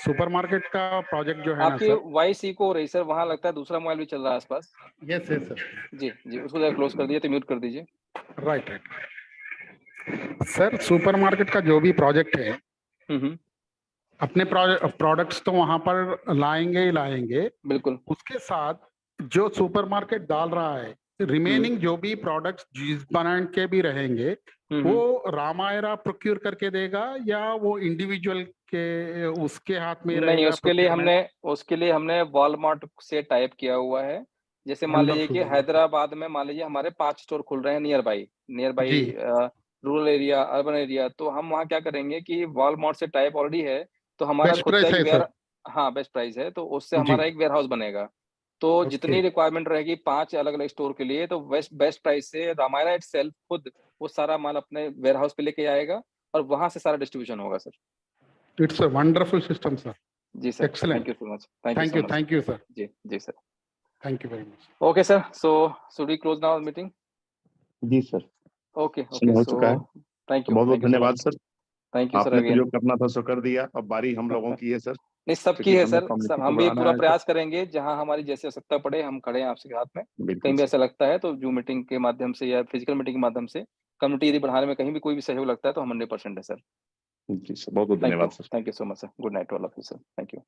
सुपरमार्केट का प्रोजेक्ट जो है ना आपकी सर, वॉइस इको हो रही सर, वहाँ लगता है दूसरा मोबाइल भी चल रहा है आस-पास। यस यस सर, जी, जी, उसको ज़रा क्लोज़ कर दीजिए तो म्यूट कर दीजिए। राइट सर, सुपरमार्केट का जो भी प्रोजेक्ट है, अपने प्रोडक्ट्स तो वहां पर लाएंगे ही लाएंगे, बिल्कुल। उसके साथ जो सुपरमार्केट डाल रहा है रिमेनिंग जो भी प्रोडक्ट्स जिस ब्रांड के भी रहेंगे वो रामायरा प्रोक्यूर करके देगा या वो इंडिविजुअल के उसके हाथ में नहीं, रहेगा उसके लिए हमने वॉलमार्ट से टाइप किया हुआ है। जैसे मान लीजिए कि हैदराबाद में मान लीजिए हमारे 5 स्टोर खुल रहे हैं नियर बाई जी। रूरल एरिया, अर्बन एरिया, तो हम वहाँ क्या करेंगे कि वॉलमार्ट से टाइप ऑलरेडी है, तो हमारा बेस्ट खुद का प्राइस एक है वेयर सर। हाँ, बेस्ट प्राइस है, तो उससे जी। हमारा एक वेयरहाउस बनेगा। तो जितनी रिक्वायरमेंट रहेगी 5 अलग-अलग स्टोर के लिए, तो बेस्ट प्राइस से रामायरा इटसेल्फ खुद वो सारा माल अपने वेयरहाउस पे लेके आएगा और वहाँ से सारा डिस्ट्रीब्यूशन होगा sir. It's a wonderful system sir. जी sir, excellent. Thank you so much, thank you so much. Thank you sir. जी, जी sir. Thank you very much. Okay sir, so should we close now meeting? जी सर, ओके, समय ओके, हो सो चुका है। थैंक तो यू बहुत-बहुत सो धन्यवाद much. Sir. Thank you sir आपने तो अगेन। जो करना था सो कर दिया, अब बारी हम लोगों की है सर। नहीं, सबकी क्योंकि है हमने सर, कम्युनिटी सब को हम भी बढ़ाना पूरा है सर। प्रयास करेंगे, जहाँ हमारी जैसे आवश्यकता पड़े हम खड़े हैं आपके साथ में। बिल्कुल कहीं भी सर। ऐसा लगता है तो ज़ूम मीटिंग के माध्यम से या फिजिकल मीटिंग के माध्यम से कम्युनिटी यदि बढ़ाने में कहीं भी कोई भी सहयोग लगता है तो हम 100% है सर। जी सर, बहुत-बहुत धन्यवाद sir. Thank you so much sir. Good night to all of you sir. Thank you.